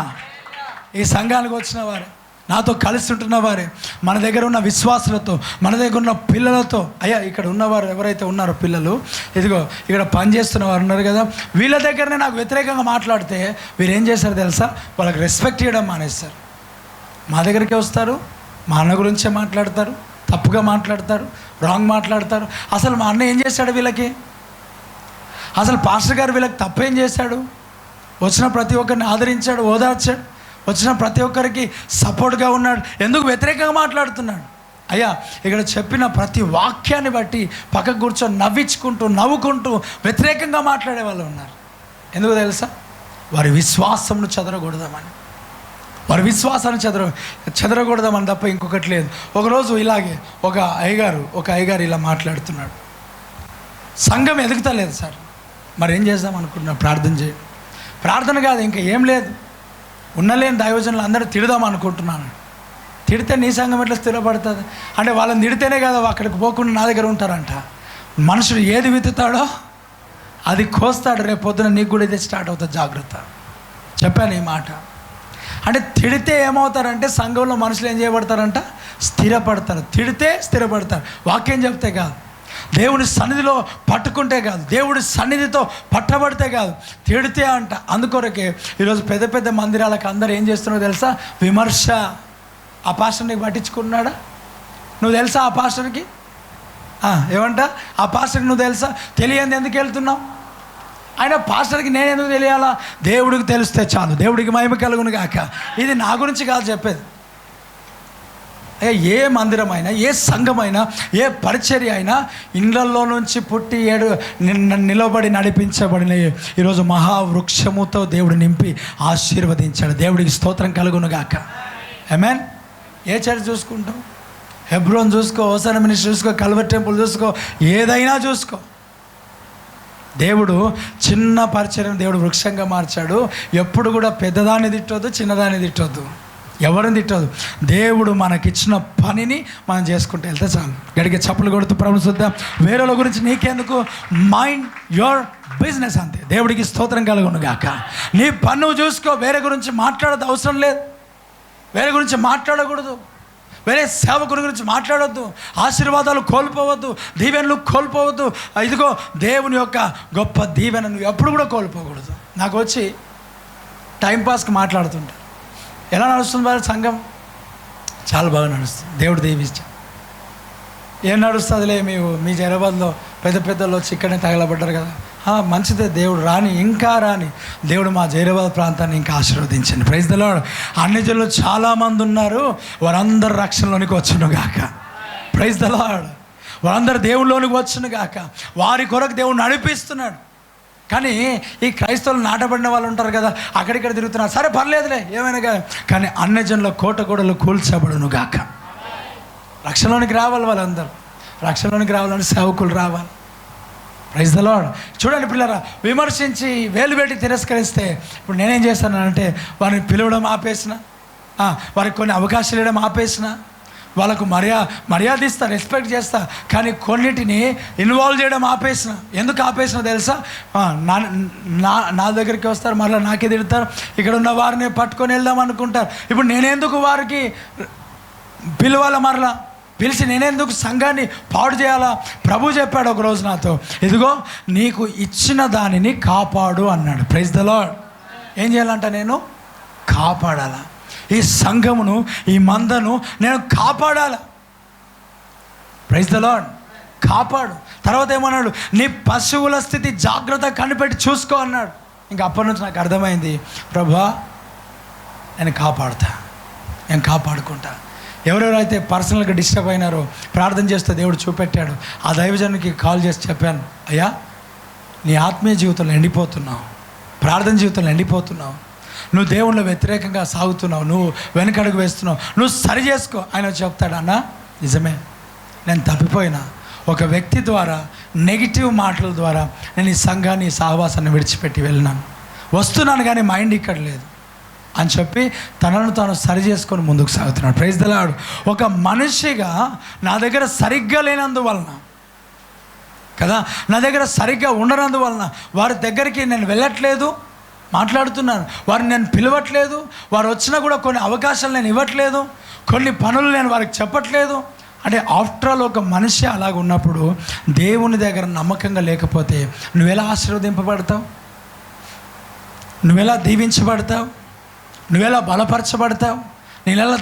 ఈ సంఘానికి వచ్చిన వారే, నాతో కలిసి ఉంటున్న వారే, మన దగ్గర ఉన్న విశ్వాసులతో, మన దగ్గర ఉన్న పిల్లలతో, అయ్యా ఇక్కడ ఉన్నవారు ఎవరైతే ఉన్నారో పిల్లలు, ఇదిగో ఇక్కడ పనిచేస్తున్న వారు ఉన్నారు కదా, వీళ్ళ దగ్గరనే నాకు వ్యతిరేకంగా మాట్లాడితే వీరు ఏం చేశారు తెలుసా? వాళ్ళకి రెస్పెక్ట్ ఇవ్వడం మానేస్తారు. మా దగ్గరికి వస్తారు, మా అన్న గురించే మాట్లాడతారు, తప్పుగా మాట్లాడతారు, రాంగ్ మాట్లాడతారు. అసలు మా అన్న ఏం చేశాడు వీళ్ళకి? అసలు పాస్టర్ గారు వీళ్ళకి తప్పేం చేశాడు? వచ్చిన ప్రతి ఒక్కరిని ఆదరించాడు, ఓదార్చాడు, వచ్చిన ప్రతి ఒక్కరికి సపోర్ట్గా ఉన్నాడు. ఎందుకు వ్యతిరేకంగా మాట్లాడుతున్నాడు? అయ్యా ఇక్కడ చెప్పిన ప్రతి వాక్యాన్ని బట్టి పక్కకు కూర్చొని నవ్వించుకుంటూ నవ్వుకుంటూ వ్యతిరేకంగా మాట్లాడే వాళ్ళు ఉన్నారు. ఎందుకు తెలుసా? వారి విశ్వాసంను చెదరకూడదామని, వారి విశ్వాసాన్ని చెదరకూడదామని తప్ప ఇంకొకటి లేదు. ఒకరోజు ఇలాగే ఒక అయ్యగారు ఇలా మాట్లాడుతున్నాడు. సంఘం ఎదుగుతలేదు సార్, మరి ఏం చేద్దాం అనుకుంటున్నాను? ప్రార్థన చేయండి. ప్రార్థన కాదు, ఇంకా ఏం లేదు, ఉన్నలేని దైవజనులు అందరూ తిడదాం అనుకుంటున్నాను. తిడితే నీ సంఘం ఎట్లా స్థిరపడుతుంది? అంటే వాళ్ళని తిడితేనే కదా అక్కడికి పోకుండా నా దగ్గర ఉంటారంట. మనుషుడు ఏది విత్తుతాడో అది కోస్తాడు. రేపు పొద్దున నీకు కూడా ఇదే స్టార్ట్ అవుతుంది, జాగ్రత్త. చెప్పాను ఈ మాట. అంటే తిడితే ఏమవుతారంటే సంఘంలో మనుషులు ఏం చేయబడతారంట? స్థిరపడతారు. తిడితే స్థిరపడతారు. వాక్యం చెప్తే కాదు, దేవుని సన్నిధిలో పట్టుకుంటే కాదు, దేవుడి సన్నిధితో పట్టబడితే కాదు, తిడితే అంట. అందుకొరకే ఈరోజు పెద్ద పెద్ద మందిరాలకు అందరూ ఏం చేస్తున్నారో తెలుసా? విమర్శ. ఆ పాస్టర్ నీకు పట్టించుకున్నాడా? నువ్వు తెలుసా ఆ పాస్టర్కి? ఏమంట? ఆ పాస్టర్కి నువ్వు తెలుసా? తెలియంది ఎందుకు వెళ్తున్నావు? ఆయన పాస్టర్కి నేను ఎందుకు తెలియాలా? దేవుడికి తెలిస్తే చాలు. దేవుడికి మహిమ కలుగును గాక. ఇది నా గురించి కాదు చెప్పేది. ఏ మందిరమైనా, ఏ సంఘమైనా, ఏ పరిచర్య అయినా ఇండ్లలో నుంచి పుట్టి నిలబడి నడిపించబడిన ఈరోజు మహావృక్షముతో దేవుడు నింపి ఆశీర్వదించాడు. దేవుడికి స్తోత్రం కలుగును గాక. ఆమేన్. ఏ చర్చ్ చూసుకుంటావు? హెబ్రోన్ చూసుకో, హోసన్నా మినిస్ట్రీ చూసుకో, కల్వర్ టెంపుల్ చూసుకో, ఏదైనా చూసుకో. దేవుడు చిన్న పరిచర్యను దేవుడు వృక్షంగా మార్చాడు. ఎప్పుడు కూడా పెద్దదాన్ని తిట్టొద్దు, చిన్నదాన్ని తిట్టొద్దు, ఎవరిని తిట్టదు. దేవుడు మనకిచ్చిన పనిని మనం చేసుకుంటూ వెళ్తే చాలు. గడిగే చప్పులు కొడుతూ ప్రభుని చూద్దాం. వేరేల గురించి నీకెందుకు? మైండ్ యువర్ బిజినెస్ అంతే. దేవుడికి స్తోత్రం కలుగును గాక. నీ పన్ను చూసుకో, వేరే గురించి మాట్లాడదు, అవసరం లేదు. వేరే గురించి మాట్లాడకూడదు, వేరే సేవకుని గురించి మాట్లాడొద్దు, ఆశీర్వాదాలు కోల్పోవద్దు, దీవెనలు కోల్పోవద్దు. ఇదిగో దేవుని యొక్క గొప్ప దీవెనను ఎప్పుడు కూడా కోల్పోకూడదు. నాకు వచ్చి టైంపాస్కి మాట్లాడుతుంటా. ఎలా నడుస్తుంది వారి సంఘం? చాలా బాగా నడుస్తుంది, దేవుడు దీవించా. ఏం నడుస్తుందిలే, మీ జైరాబాద్లో పెద్ద పెద్దలు వచ్చి ఇక్కడనే తగలబడ్డారు కదా, మంచిదే, దేవుడు రాని, ఇంకా రాని. దేవుడు మా జైరాబాద్ ప్రాంతాన్ని ఇంకా ఆశీర్వదించండి. Praise the Lord. అన్ని జనులు చాలామంది ఉన్నారు, వారందరూ రక్షణలోనికి వచ్చును గాక. Praise the Lord. వారందరూ దేవుళ్ళలోనికి వచ్చును గాక. వారి కొరకు దేవుడు నడిపిస్తున్నాడు. కానీ ఈ క్రైస్తవులు నాటబడిన వాళ్ళు ఉంటారు కదా, అక్కడిక్కడ తిరుగుతున్నారు. సరే పర్లేదులే, ఏమైనా కానీ అన్యజనుల కోటగోడలు కూల్చబడును గాక. రక్షణలోనికి రావాలి వాళ్ళందరూ. రక్షణలోనికి రావాలని సేవకులు రావాలి. Praise the Lord. చూడండి పిల్లరా, విమర్శించి వేలు పెట్టి తిరస్కరిస్తే ఇప్పుడు నేనేం చేస్తానంటే వారిని పిలవడం ఆపేసిన, వారికి కొన్ని అవకాశాలు ఇవ్వడం ఆపేసిన, వాళ్ళకు మర్యాద ఇస్తా, రెస్పెక్ట్ చేస్తా, కానీ కొన్నిటిని ఇన్వాల్వ్ చేయడం ఆపేసిన. ఎందుకు ఆపేసిన తెలుసా? నా దగ్గరికి వస్తారు, మరలా నాకే తిడతారు, ఇక్కడ ఉన్న వారిని పట్టుకొని వెళ్దాం అనుకుంటారు. ఇప్పుడు నేనెందుకు వారికి పిలవాలా? మరలా పిలిచి నేనెందుకు సంఘాన్ని పాడు చేయాలా? ప్రభు చెప్పాడు ఒకరోజు నాతో, ఇదిగో నీకు ఇచ్చిన దానిని కాపాడు అన్నాడు. Praise the Lord. ఏం చేయాలంట? నేను కాపాడాలా? ఈ సంఘమును, ఈ మందను నేను కాపాడాలా? Praise the lord. కాపాడు. తర్వాత ఏమన్నాడు? నీ పశువుల స్థితి జాగ్రత్తగా కనిపెట్టి చూసుకో అన్నాడు. ఇంకా అప్పటి నుంచి నాకు అర్థమైంది, ప్రభువా నేను కాపాడుతా, నేను కాపాడుకుంటా. ఎవరెవరైతే పర్సనల్గా డిస్టర్బ్ అయినారో ప్రార్థన చేస్తే దేవుడు చూపెట్టాడు. ఆ దైవజనునికి కాల్ చేసి చెప్పాను, అయ్యా నీ ఆత్మీయ జీవితంలో ఎండిపోతున్నావు, ప్రార్థన జీవితంలో ఎండిపోతున్నావు, నువ్వు దేవుళ్ళ వ్యతిరేకంగా సాగుతున్నావు, నువ్వు వెనకడుగు వేస్తున్నావు, నువ్వు సరి చేసుకో. ఆయన చెప్తాడు, అన్న నిజమే, నేను తప్పిపోయినా. ఒక వ్యక్తి ద్వారా, నెగిటివ్ మాటల ద్వారా నేను ఈ సంఘాన్ని, ఈ సహవాసాన్ని విడిచిపెట్టి వెళ్ళినాను. వస్తున్నాను కానీ మైండ్ ఇక్కడ లేదు. అని చెప్పి తనను తాను సరి చేసుకొని ముందుకు సాగుతున్నాడు. Praise the Lord. ఒక మనిషిగా నా దగ్గర సరిగ్గా లేనందువలన కదా, నా దగ్గర సరిగ్గా ఉండనందువలన వారి దగ్గరికి నేను వెళ్ళట్లేదు, మాట్లాడుతున్నాను, వారిని నేను పిలవట్లేదు, వారు వచ్చినా కూడా కొన్ని అవకాశాలు నేను ఇవ్వట్లేదు, కొన్ని పనులు నేను వారికి చెప్పట్లేదు అంటే ఆఫ్టర్ ఆల్ ఒక మనిషి అలాగ ఉన్నప్పుడు దేవుని దగ్గర నమ్మకంగా లేకపోతే నువ్వెలా ఆశీర్వదింపబడతావు? నువ్వెలా దీవించబడతావు? నువ్వెలా బలపరచబడతావు? నేనెలా?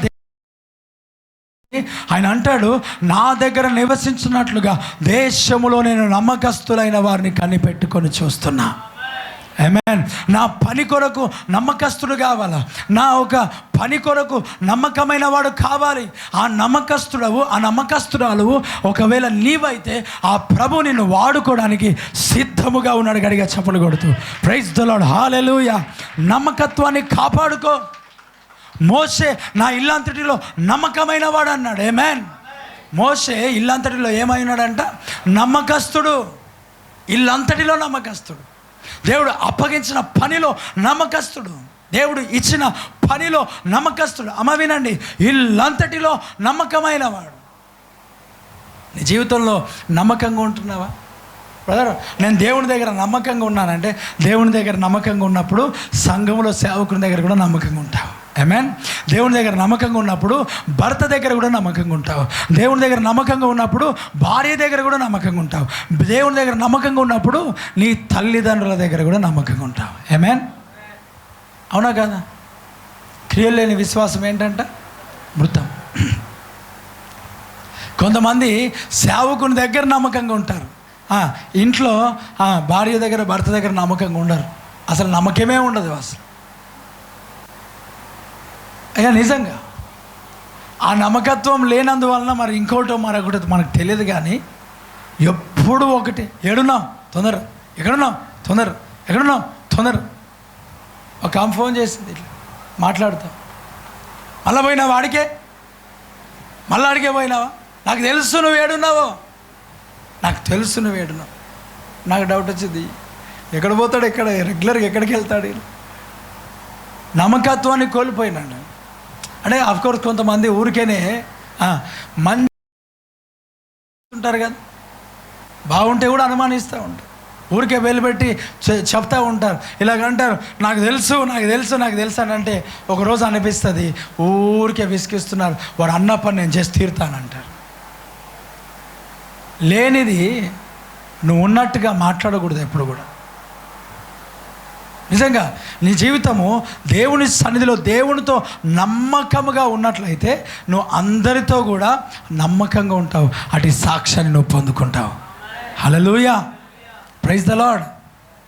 ఆయన అంటాడు, నా దగ్గర నివసించినట్లుగా దేశములో నేను నమ్మకస్తులైన వారిని కనిపెట్టుకొని చూస్తున్నా. ఆమేన్. నా పని కొరకు నమ్మకస్తుడు కావాలా? నా ఒక పని కొరకు నమ్మకమైన వాడు కావాలి. ఆ నమ్మకస్తురాలు ఒకవేళ నీవైతే ఆ ప్రభు నిన్ను వాడుకోవడానికి సిద్ధముగా ఉన్నాడు. గడిగా చప్పలు కొడుతూ ప్రైజ్ ద లార్డ్, హల్లెలూయా. నమ్మకత్వాన్ని కాపాడుకో. మోషే నా ఇల్లంతటిలో నమ్మకమైన వాడు అన్నాడు. ఆమేన్. మోషే ఇల్లంతటిలో ఏమైనాడంట? నమ్మకస్తుడు. ఇల్లంతటిలో నమ్మకస్తుడు. దేవుడు అప్పగించిన పనిలో నమ్మకస్తుడు. దేవుడు ఇచ్చిన పనిలో నమ్మకస్తుడు. అమ్మ వినండి, ఇల్లంతటిలో నమ్మకమైన వాడు. నీ జీవితంలో నమ్మకంగా ఉంటున్నావా? బ్రదర్, నేను దేవుని దగ్గర నమ్మకంగా ఉన్నానంటే, దేవుని దగ్గర నమ్మకంగా ఉన్నప్పుడు సంఘంలో సేవకుని దగ్గర కూడా నమ్మకంగా ఉంటావు. ఆమేన్. దేవుని దగ్గర నమ్మకంగా ఉన్నప్పుడు భర్త దగ్గర కూడా నమ్మకంగా ఉంటావు. దేవుని దగ్గర నమ్మకంగా ఉన్నప్పుడు భార్య దగ్గర కూడా నమ్మకంగా ఉంటావు. దేవుని దగ్గర నమ్మకంగా ఉన్నప్పుడు నీ తల్లిదండ్రుల దగ్గర కూడా నమ్మకంగా ఉంటావు. ఆమేన్. అవునా కదా? క్రియలు లేని విశ్వాసం ఏంటంట? మృతం. కొంతమంది సేవకుని దగ్గర నమ్మకంగా ఉంటారు, ఇంట్లో భార్య దగ్గర భర్త దగ్గర నమ్మకంగా ఉండరు. అసలు నమ్మకమే ఉండదు అసలు. అయ్యా నిజంగా ఆ నమ్మకత్వం లేనందువలన మరి ఇంకోటో మరొకటి మనకు తెలియదు. కానీ ఎప్పుడు ఒకటి, ఏడున్నాం తొందర, ఎక్కడున్నాం తొందర, ఎక్కడున్నాం తొందర. ఒక ఆమె ఫోన్ చేసింది, ఇట్లా మాట్లాడుతాం, మళ్ళీ పోయినావా ఆడికే, మళ్ళీ ఆడికే పోయినావా, నాకు తెలుసు నువ్వు ఏడున్నావో, నాకు తెలుసు నువ్వు ఏడున్నావు. నాకు డౌట్ వచ్చింది, ఎక్కడ పోతాడు, ఎక్కడ రెగ్యులర్గా ఎక్కడికి వెళ్తాడు? నమ్మకత్వాన్ని కోల్పోయినాడు. అంటే అఫ్కోర్స్ కొంతమంది ఊరికేనే మంది ఉంటారు కదా, బాగుంటే కూడా అనుమానిస్తూ ఉంటారు, ఊరికే వెలుపెట్టి చెప్తూ ఉంటారు, ఇలాగంటారు, నాకు తెలుసు నాకు తెలుసు నాకు తెలుసు అని. అంటే ఒకరోజు అనిపిస్తుంది ఊరికే విసిగిస్తున్నారు, వాడు అన్న పని నేను చేసి తీరుతానంటారు. లేనిది నువ్వు ఉన్నట్టుగా మాట్లాడకూడదు ఎప్పుడు కూడా. నిజంగా నీ జీవితము దేవుని సన్నిధిలో దేవునితో నమ్మకముగా ఉన్నట్లయితే నువ్వు అందరితో కూడా నమ్మకంగా ఉంటావు. అటు సాక్ష్యాన్ని నువ్వు పొందుకుంటావు. హల్లెలూయా, ప్రైజ్ ద లార్డ్.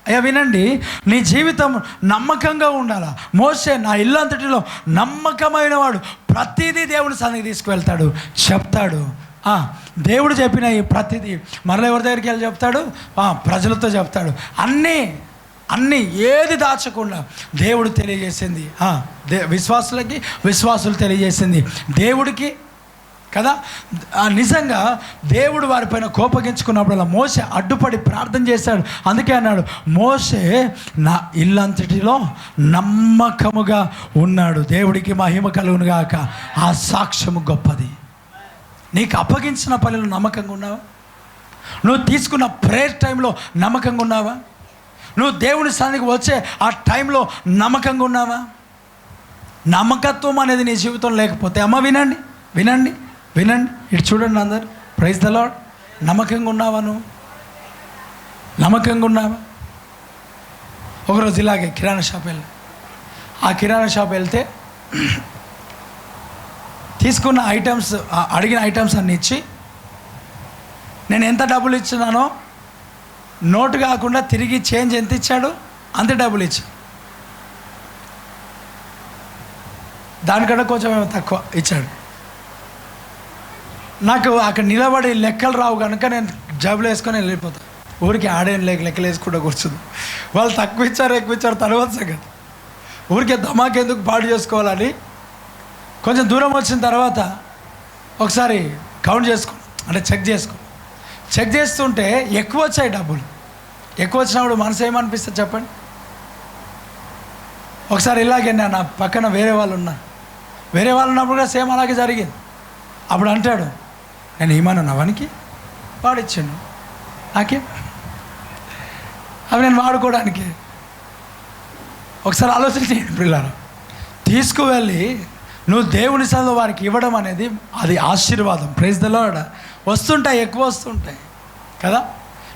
అయ్యా వినండి, నీ జీవితం నమ్మకంగా ఉండాలా. మోషే నా ఇల్లంతటిలో నమ్మకమైన వాడు. ప్రతిదీ దేవుని సన్నిధికి తీసుకువెళ్తాడు, చెప్తాడు. దేవుడు చెప్పిన ఈ ప్రతిదీ మరలా ఎవరి దగ్గరికి వెళ్ళి చెప్తాడు? ప్రజలతో చెప్తాడు. అన్నీ ఏది దాచకుండా దేవుడు తెలియజేసింది విశ్వాసులు తెలియజేసింది దేవుడికి కదా. నిజంగా దేవుడు వారిపైన కోపగించుకున్నప్పుడు మోషే అడ్డుపడి ప్రార్థన చేశాడు. అందుకే అన్నాడు, మోషే నా ఇల్లంతటిలో నమ్మకముగా ఉన్నాడు. దేవుడికి మహిమ కలుగును గాక. ఆ సాక్ష్యము గొప్పది. నీకు అప్పగించిన పనిలో నమ్మకంగా ఉన్నావా? నువ్వు తీసుకున్న ప్రేయర్ టైంలో నమ్మకంగా ఉన్నావా? నువ్వు దేవుని సన్నిధికి వచ్చే ఆ టైంలో నమ్మకంగా ఉన్నావా? నమ్మకత్వం అనేది నీ జీవితం లేకపోతే, అమ్మ వినండి వినండి వినండి, ఇటు చూడండి అందరు, ప్రైజ్ ద లార్డ్. నమ్మకంగా ఉన్నావా? నువ్వు నమ్మకంగా ఉన్నావా? ఒకరోజు ఇలాగే కిరాణా షాప్ వెళ్ళి, ఆ కిరాణా షాప్ వెళ్తే తీసుకున్న ఐటమ్స్, అడిగిన ఐటమ్స్ అన్నీ ఇచ్చి నేను ఎంత డబ్బులు ఇచ్చినానో నోటు కాకుండా తిరిగి చేంజ్ ఎంత ఇచ్చాడు అంతే డబ్బులు ఇచ్చాడు. దానికన్నా కొంచెం తక్కువ ఇచ్చాడు. నాకు అక్కడ నిలబడి లెక్కలు రావు కనుక నేను జబ్బులు వేసుకొని వెళ్ళిపోతాను. ఊరికి ఆడేం లెక్కలు వేసుకుంటూ కూర్చుంది. వాళ్ళు తక్కువ ఇచ్చారు ఎక్కువ ఇచ్చారు తర్వాత సంగతి. ఊరికే ధమాకెందుకు పాడు చేసుకోవాలని కొంచెం దూరం వచ్చిన తర్వాత ఒకసారి కౌంట్ చేసుకో, అంటే చెక్ చేస్తుంటే ఎక్కువ వచ్చాయి డబ్బులు. ఎక్కువ వచ్చినప్పుడు మనసు ఏమనిపిస్తుంది చెప్పండి? ఒకసారి ఇలాగే నా పక్కన వేరే వాళ్ళు ఉన్నారు. వేరే వాళ్ళు ఉన్నప్పుడు కూడా సేమ్ అలాగే జరిగింది. అప్పుడు అంటాడు, నేను ఏమన్నా వానికి వాడిచ్చాను, నాకేం, అవి నేను వాడుకోవడానికి. ఒకసారి ఆలోచన చేయండి పిల్లలు. తీసుకువెళ్ళి నువ్వు దేవుని సన్నిధిలో వారికి ఇవ్వడం అనేది అది ఆశీర్వాదం. Praise the Lord. వస్తుంటాయి, ఎక్కువ వస్తుంటాయి కదా.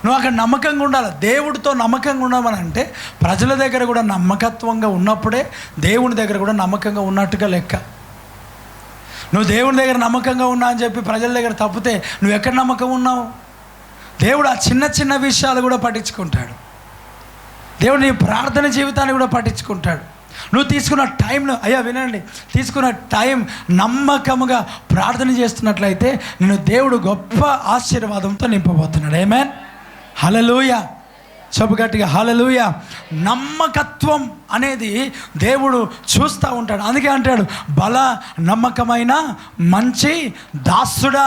నువ్వు అక్కడ నమ్మకంగా ఉండాలి. దేవుడితో నమ్మకంగా ఉండమని అంటే ప్రజల దగ్గర కూడా నమ్మకత్వంగా ఉన్నప్పుడే దేవుని దగ్గర కూడా నమ్మకంగా ఉన్నట్టుగా లెక్క. నువ్వు దేవుని దగ్గర నమ్మకంగా ఉన్నా అని చెప్పి ప్రజల దగ్గర తప్పితే నువ్వు ఎక్కడ నమ్మకం ఉన్నావు? దేవుడు ఆ చిన్న చిన్న విషయాలు కూడా పట్టించుకుంటాడు. దేవుడు నీ ప్రార్థన జీవితాన్ని కూడా పట్టించుకుంటాడు. నువ్వు తీసుకున్న టైంను, అయ్యా వినండి, తీసుకున్న టైం నమ్మకముగా ప్రార్థన చేస్తున్నట్లయితే నేను దేవుడు గొప్ప ఆశీర్వాదంతో నింపబోతున్నాడు. ఆమేన్, హల్లెలూయా. చెప్పు గట్టిగా హల్లెలూయా. నమ్మకత్వం అనేది దేవుడు చూస్తూ ఉంటాడు. అందుకే అంటాడు, బల నమ్మకమైన మంచి దాసుడా,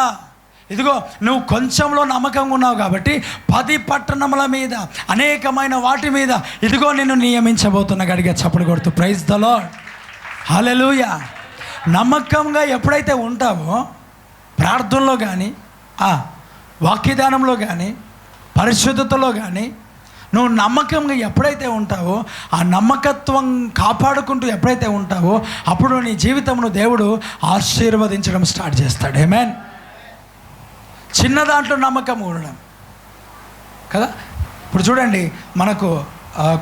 ఇదిగో నువ్వు కొంచెంలో నమ్మకంగా ఉన్నావు కాబట్టి 10 పట్టణముల మీద, అనేకమైన వాటి మీద ఇదిగో నిన్ను నియమించబోతున్నా. గడిగా చప్పుడు కొడుతూ ప్రైజ్ ద లార్డ్, హల్లెలూయా. నమ్మకంగా ఎప్పుడైతే ఉంటావో ప్రార్థనలో కానీ, వాక్యదానంలో కానీ, పరిశుద్ధతలో కానీ నువ్వు నమ్మకంగా ఎప్పుడైతే ఉంటావో, ఆ నమ్మకత్వం కాపాడుకుంటూ ఎప్పుడైతే ఉంటావో అప్పుడు నీ జీవితంలో దేవుడు ఆశీర్వదించడం స్టార్ట్ చేస్తాడు. ఆమేన్. చిన్న దాంట్లో నమ్మకం ఉండడం కదా. ఇప్పుడు చూడండి, మనకు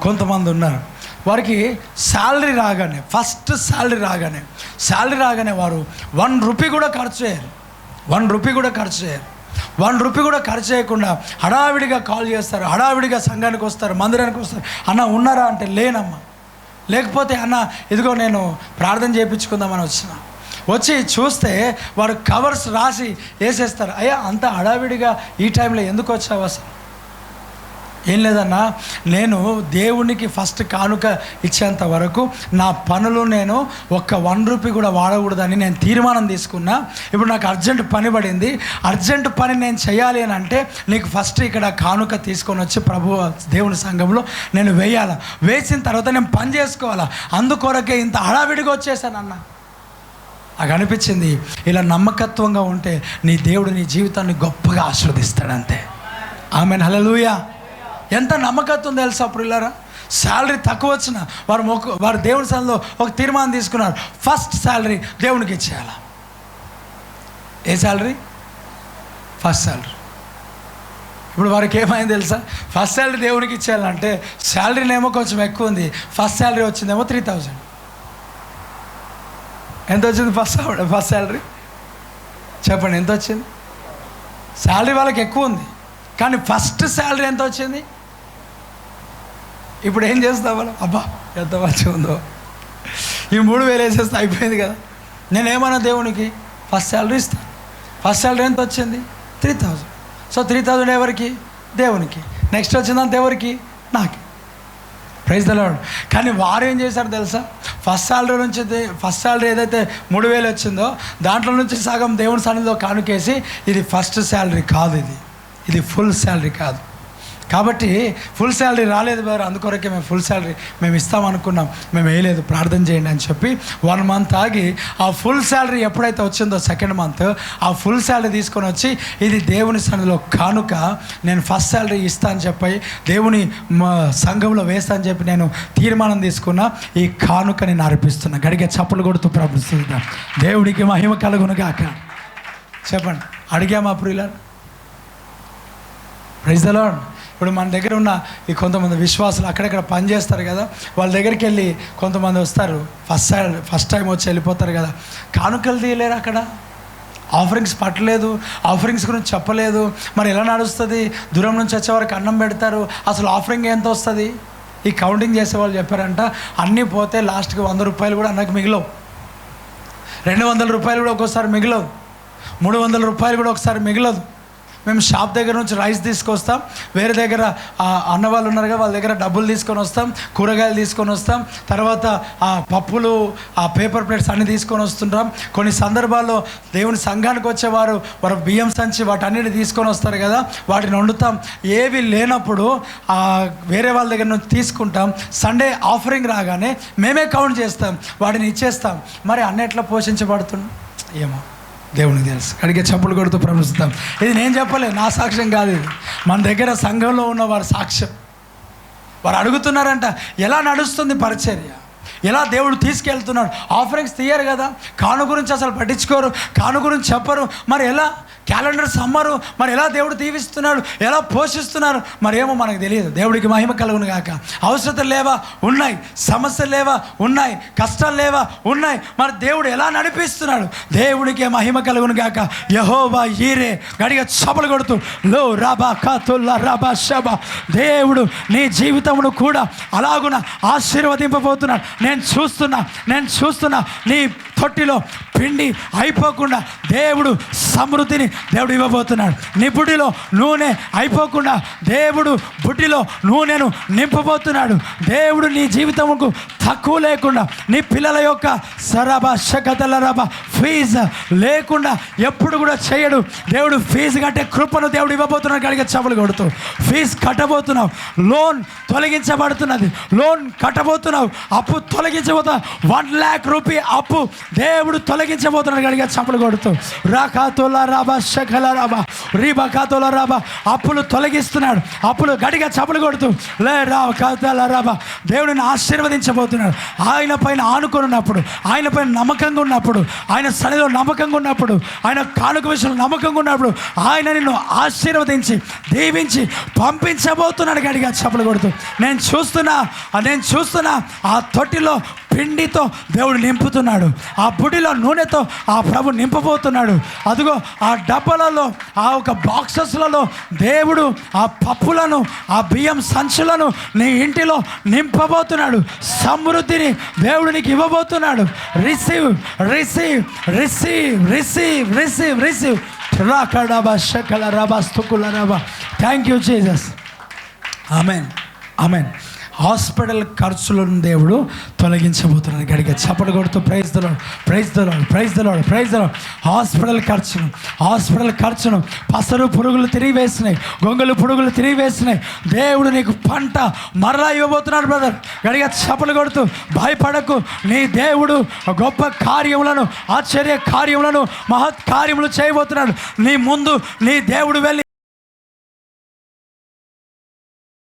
కొంతమంది ఉన్నారు, వారికి శాలరీ రాగానే, ఫస్ట్ శాలరీ రాగానే వారు 1 రూపీ కూడా ఖర్చు చేయరు. 1 రూపీ కూడా ఖర్చు చేయకుండా హడావిడిగా కాల్ చేస్తారు, హడావిడిగా సంఘానికి వస్తారు, మందిరానికి వస్తారు. అన్న ఉన్నారా అంటే లేనమ్మా, లేకపోతే అన్న ఇదిగో నేను ప్రార్థన చేయించుకుందామని వచ్చి చూస్తే వారు కవర్స్ రాసి వేసేస్తారు. అయ్యా అంత హడావిడిగా ఈ టైంలో ఎందుకు వచ్చావు? అసలు ఏం లేదన్నా, నేను దేవునికి ఫస్ట్ కానుక ఇచ్చేంత వరకు నా పనులు నేను ఒక్క 1 రూపీ కూడా వాడకూడదని నేను తీర్మానం తీసుకున్నా. ఇప్పుడు నాకు అర్జెంట్ పని పడింది, అర్జెంట్ పని నేను చేయాలి అని అంటే నీకు ఫస్ట్ ఇక్కడ కానుక తీసుకొని వచ్చి ప్రభు దేవుని సంఘంలో నేను వేయాలా, వేసిన తర్వాత నేను పని చేసుకోవాలా, అందుకొరకే ఇంత హడావిడిగా వచ్చేసానన్నా. నాకు అనిపించింది, ఇలా నమ్మకత్వంగా ఉంటే నీ దేవుడు నీ జీవితాన్ని గొప్పగా ఆశీర్వదిస్తాడంతే. ఆమేన్, హల్లెలూయా. ఎంత నమ్మకత్వం తెలుసా? అప్పుడు ఇలారా శాలరీ తక్కువ వచ్చిన వారు దేవుని సన్నిధిలో ఒక తీర్మానం తీసుకున్నారు, ఫస్ట్ శాలరీ దేవునికి ఇచ్చేయాలి. ఏ శాలరీ? First salary. ఇప్పుడు వారికి ఏమైంది తెలుసా? ఫస్ట్ శాలరీ దేవునికి ఇచ్చేయాలంటే శాలరీనేమో కొంచెం ఎక్కువ ఉంది, ఫస్ట్ శాలరీ వచ్చిందేమో 3000. ఎంత వచ్చింది ఫస్ట్ శాలరీ? చెప్పండి, ఎంత వచ్చింది? శాలరీ వాళ్ళకి ఎక్కువ ఉంది, కానీ ఫస్ట్ శాలరీ ఎంత వచ్చింది? ఇప్పుడు ఏం చేస్తాం మనం? అబ్బా ఎంత మంచిగా ఉందో, ఈ 3000 వేసేస్తే అయిపోయింది కదా. నేనేమన్నా దేవునికి ఫస్ట్ శాలరీ ఇస్తాను. ఫస్ట్ శాలరీ ఎంత వచ్చింది? 3000. సో 3000 ఎవరికి? దేవునికి. నెక్స్ట్ వచ్చిందంత ఎవరికి? నాకే. Praise the Lord. కానీ వారు ఏం చేశారు తెలుసా? ఫస్ట్ శాలరీ ఏదైతే 3000 వచ్చిందో దాంట్లో నుంచి సగం దేవుని సన్నిధిలో కానుకేసి, ఇది ఫస్ట్ శాలరీ కాదు, ఇది ఫుల్ శాలరీ కాదు, కాబట్టి ఫుల్ శాలరీ రాలేదు బారు, అందుకొరకే మేము ఫుల్ శాలరీ మేము ఇస్తామనుకున్నాం, మేము వేయలేదు, ప్రార్థన చేయండి అని చెప్పి 1 మంత్ ఆగి ఆ ఫుల్ శాలరీ ఎప్పుడైతే వచ్చిందో సెకండ్ మంత్ ఆ ఫుల్ శాలరీ తీసుకొని వచ్చి, ఇది దేవుని సన్నిధిలో కానుక, నేను ఫస్ట్ శాలరీ ఇస్తా అని చెప్పి దేవుని సంఘంలో వేస్తా అని చెప్పి నేను తీర్మానం తీసుకున్నా, ఈ కానుక నేను అర్పిస్తున్నా. గడిగే చప్పులు కొడుతూ ప్రార్థిస్తున్నా. దేవుడికి మహిమ కలుగును గాక. చెప్పండి, అడిగామా ప్రియుల? Praise the Lord. ఇప్పుడు మన దగ్గర ఉన్న ఈ కొంతమంది విశ్వాసులు అక్కడెక్కడ పని చేస్తారు కదా, వాళ్ళ దగ్గరికి వెళ్ళి కొంతమంది వస్తారు, ఫస్ట్ టైం వచ్చి వెళ్ళిపోతారు కదా, కానుకలు తీయలేరు, అక్కడ ఆఫరింగ్స్ పట్టలేదు, ఆఫరింగ్స్ గురించి చెప్పలేదు, మరి ఎలా నడుస్తుంది? దూరం నుంచి వచ్చేవారికి అన్నం పెడతారు, అసలు ఆఫరింగ్ ఎంత వస్తుంది? ఈ కౌంటింగ్ చేసేవాళ్ళు చెప్పారంట, అన్నీ పోతే లాస్ట్కి 100 రూపాయలు కూడా అన్నకు మిగిలవు, 200 రూపాయలు కూడా ఒక్కోసారి మిగిలవు, 300 రూపాయలు కూడా ఒకసారి మిగిలదు. మేము షాప్ దగ్గర నుంచి రైస్ తీసుకొస్తాం, వేరే దగ్గర అన్న వాళ్ళు ఉన్నారు కదా, వాళ్ళ దగ్గర డబ్బులు తీసుకొని వస్తాం, కూరగాయలు తీసుకొని వస్తాం, తర్వాత ఆ పప్పులు, ఆ పేపర్ ప్లేట్స్ అన్నీ తీసుకొని వస్తుంటాం. కొన్ని సందర్భాల్లో దేవుని సంఘానికి వచ్చేవారు వారు బియ్యం సంచి వాటన్నిటి తీసుకొని వస్తారు కదా, వాటిని వండుతాం. ఏవి లేనప్పుడు వేరే వాళ్ళ దగ్గర నుంచి తీసుకుంటాం. సండే ఆఫరింగ్ రాగానే మేమే కౌంట్ చేస్తాం, వాటిని ఇచ్చేస్తాం. మరి అన్నిట్లో పోషించబడుతున్నాం ఏమో దేవునికి తెలుసు. అడిగే చప్పులు కొడుతూ ప్రవేశిస్తాం. ఇది నేను చెప్పలేదు, నా సాక్ష్యం కాదు, ఇది మన దగ్గర సంఘంలో ఉన్న వారి సాక్ష్యం. వారు అడుగుతున్నారంట, ఎలా నడుస్తుంది పరిచర్య, ఎలా దేవుడు తీసుకెళ్తున్నాడు. ఆఫరింగ్స్ తీయరు కదా, కాను గురించి అసలు పట్టించుకోరు, కాను గురించి చెప్పరు. మరి ఎలా క్యాలెండర్ సమ్మరు, మరి ఎలా దేవుడు దీవిస్తున్నాడు, ఎలా పోషిస్తున్నారు, మరి ఏమో మనకు తెలియదు. దేవుడికి మహిమ కలుగును గాక. అవసరతలు లేవా? ఉన్నాయి. సమస్యలు లేవా? ఉన్నాయి. కష్టాలు లేవా? ఉన్నాయి. మరి దేవుడు ఎలా నడిపిస్తున్నాడు? దేవుడికి మహిమ కలుగును గాక. యెహోవా ఈరే. గడిగా చపలు కొడుతూ లో రాబా కాతుల్లా రాబా షబా. దేవుడు నీ జీవితమును కూడా అలాగున ఆశీర్వదింపబోతున్నాడు. నేను చూస్తున్నా నీ తొట్టిలో పిండి అయిపోకుండా దేవుడు సమృద్ధిని దేవుడు ఇవ్వబోతున్నాడు. నీ బుడ్డిలో నూనె అయిపోకుండా దేవుడు బుడ్డిలో నూనెను నింపబోతున్నాడు. దేవుడు నీ జీవితముకు తక్కువ లేకుండా, నీ పిల్లల యొక్క సరబా శకతల రబా ఫీజు లేకుండా ఎప్పుడు కూడా చేయడు. దేవుడు ఫీజు కట్టే కృపను దేవుడు ఇవ్వబోతున్నాడు. కడిగే చపలు కొడుతూ ఫీజు కట్టబోతున్నావు, లోన్ తొలగించబడుతున్నది, లోన్ కట్టబోతున్నావు, అప్పు తొలగించబోతున్నావు. 1 lakh రూపీ అప్పు దేవుడు తొలగించబోతున్నాడు. గడిగా చపలు కొడుతూ రాకాతోల రాబా శకల రాబా రీబాకాతోల రాబా అప్పులు తొలగిస్తున్నాడు. అప్పులు గడిగా చపలు కొడుతూ లే రాకాతోల రాబా దేవుడిని ఆశీర్వదించబోతున్నాడు. ఆయన పైన ఆనుకొని ఉన్నప్పుడు, ఆయన పైన నమ్మకంగా ఉన్నప్పుడు, ఆయన సన్నిధిలో నమ్మకంగా ఉన్నప్పుడు, ఆయన కానుక విషయంలో నమ్మకంగా ఉన్నప్పుడు ఆయన నిన్ను ఆశీర్వదించి దీవించి పంపించబోతున్నాడు. గడిగా చపలు కొడుతూ నేను చూస్తున్నా ఆ తొట్టిలో పిండితో దేవుడు నింపుతున్నాడు, ఆ బుడిలో నూనెతో ఆ ప్రభు నింపబోతున్నాడు. అదిగో ఆ డబ్బాలలో, ఆ ఒక బాక్సెస్లలో దేవుడు ఆ పప్పులను, ఆ బియ్యం సంచులను నీ ఇంటిలో నింపబోతున్నాడు. సమృద్ధిని దేవుడు నీకు ఇవ్వబోతున్నాడు. Receive receive receive receive receive receive రాకడాబా శకల రబా స్తుకుల రబా. Thank you Jesus. ఆమెన్ ఆమెన్. హాస్పిటల్ ఖర్చులను దేవుడు తొలగించబోతున్నాడు. గడిగా చప్పలు కొడుతూ praise the lord, praise the lord, praise the lord, praise the lord. Hospital ఖర్చును పసరు పురుగులు తిరిగివేసినాయి, గొంగలు పురుగులు తిరిగివేసినాయి. దేవుడు నీకు పంట మరలా ఇవ్వబోతున్నాడు బ్రదర్. గడిగా చప్పలు కొడుతూ భయపడకు. నీ దేవుడు గొప్ప కార్యములను, ఆశ్చర్య కార్యములను, మహత్ కార్యములు చేయబోతున్నాడు. నీ ముందు నీ దేవుడు వెళ్ళి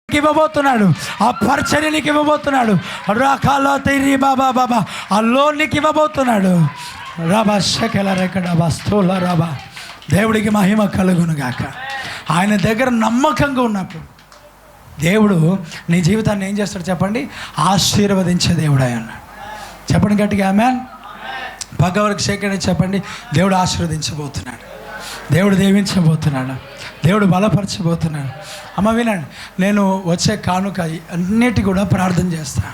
ఇవ్వబోతున్నాడు. ఆ పరిచర్యనికి ఇవ్వబోతున్నాడు. రాకాలో తిరిగి బాబా బాబా ఆ లోన్నికి ఇవ్వబోతున్నాడు. రాబా శకల రెకడ వస్తువుల రాబా. దేవుడికి మహిమ కలుగును గాక. ఆయన దగ్గర నమ్మకంగా ఉన్నప్పుడు దేవుడు నీ జీవితాన్ని ఏం చేస్తాడు చెప్పండి? ఆశీర్వదించే దేవుడు ఆయన. చెప్పండి గట్టిగా ఆమేన్. పక్కవరకు శేఖరణ చెప్పండి. దేవుడు ఆశీర్వదించబోతున్నాడు, దేవుడు దీవించబోతున్నాడు, దేవుడు బలపరచబోతున్నాడు. అమ్మ వినండి, నేను వచ్చే కానుక అన్నిటి కూడా ప్రార్థన చేస్తాను.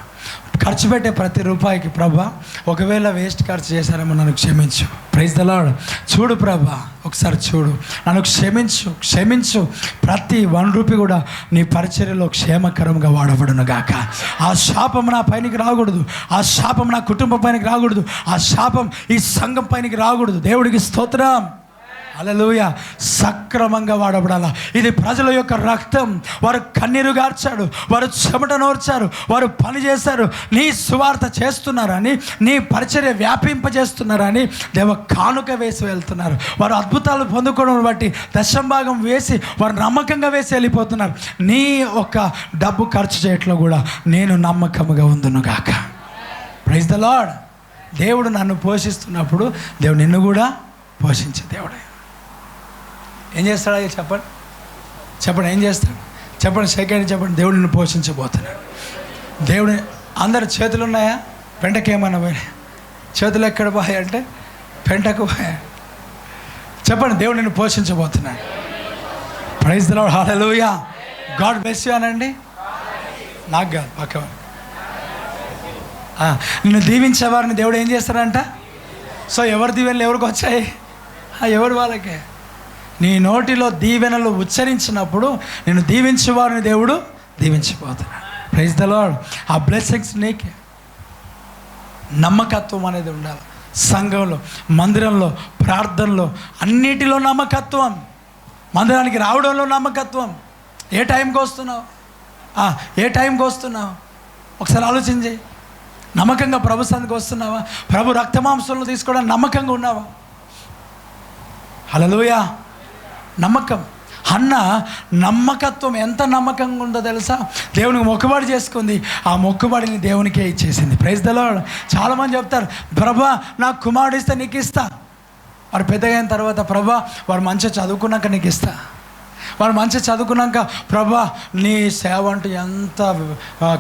ఖర్చు పెట్టే ప్రతి రూపాయికి ప్రభా ఒకవేళ వేస్ట్ ఖర్చు చేశారేమో నన్ను క్షమించు. Praise the Lord. చూడు ప్రభా, ఒకసారి చూడు, నన్ను క్షమించు. ప్రతి 1 రూపీ కూడా నీ పరిచర్యలో క్షేమకరంగా వాడబడును గాక. ఆ శాపం నా పైనకి రాకూడదు, ఆ శాపం నా కుటుంబం పైనకి రాకూడదు, ఆ శాపం ఈ సంఘం పైనకి రాకూడదు. దేవుడికి స్తోత్రం. హల్లెలూయా. సక్రమంగా వాడబడాలా. ఇది ప్రజల యొక్క రక్తం. వారు కన్నీరు గార్చాడు, వారు చెమట నోర్చారు, వారు పని చేశారు. నీ సువార్త చేస్తున్నారని, నీ పరిచర్య వ్యాపింపజేస్తున్నారని దేవ కానుక వేసి వెళ్తున్నారు. వారు అద్భుతాలు పొందుకోవడం బట్టి దశంభాగం వేసి వారు నమ్మకంగా వేసి వెళ్ళిపోతున్నారు. నీ ఒక డబ్బు ఖర్చు చేయట్లో కూడా నేను నమ్మకంగా ఉందును గాక. Praise the Lord. దేవుడు నన్ను పోషిస్తున్నప్పుడు దేవుడు నిన్ను కూడా పోషించే దేవుడే. ఏం చేస్తాడు? అది చెప్పండి ఏం చేస్తాడు? చెప్పండి సెకండ్ చెప్పండి. దేవుడు నిన్ను పోషించబోతున్నాడు. దేవుడు అందరి చేతులు ఉన్నాయా? పెంటకేమన్నా పోయా? చేతులు ఎక్కడ పోయాయి అంటే పెంటకు పోయా. చెప్పండి, దేవుడు నిన్ను పోషించబోతున్నాడు. Praise the lord. హల్లెలూయా. గాడ్ బ్లెస్ యు అనండి. నాకు కాదు, పక్కవారు. నిన్ను దీవించేవారిని దేవుడు ఏం చేస్తాడంట? సో ఎవరి దీవెనలు ఎవరికి వచ్చాయి? ఎవరు వాళ్ళకే. నీ నోటిలో దీవెనలు ఉచ్చరించినప్పుడు నేను దీవించేవారిని దేవుడు దీవించిపోతున్నాడు. Praise the lord. ఆ బ్లెస్సింగ్స్ నీకే. నమ్మకత్వం అనేది ఉండాలి. సంఘంలో, మందిరంలో, ప్రార్థనలో, అన్నిటిలో నమ్మకత్వం. మందిరానికి రావడంలో నమ్మకత్వం. ఏ టైంకి వస్తున్నావు, ఏ టైంకి వస్తున్నావు ఒకసారి ఆలోచించి. నమ్మకంగా ప్రభు సన్నిధికి వస్తున్నావా? ప్రభు రక్తమాంసంలో తీసుకోవడానికి నమ్మకంగా ఉన్నావా? హల్లెలూయా. నమ్మకం. హన్న నమ్మకత్వం ఎంత నమ్మకంగా ఉందో తెలుసా? దేవునికి మొక్కుబడి చేసుకుంది, ఆ మొక్కుబడిని దేవునికే ఇచ్చేసింది. Praise the Lord. చాలామంది చెప్తారు, ప్రభా నాకు కుమారుడు ఇస్తే నీకు ఇస్తా. వారు పెద్దగా అయిన తర్వాత, ప్రభా వారు మంచిగా చదువుకున్నాక నీకు ఇస్తా. వారు మంచిగా చదువుకున్నాక, ప్రభా నీ సేవ అంటూ ఎంత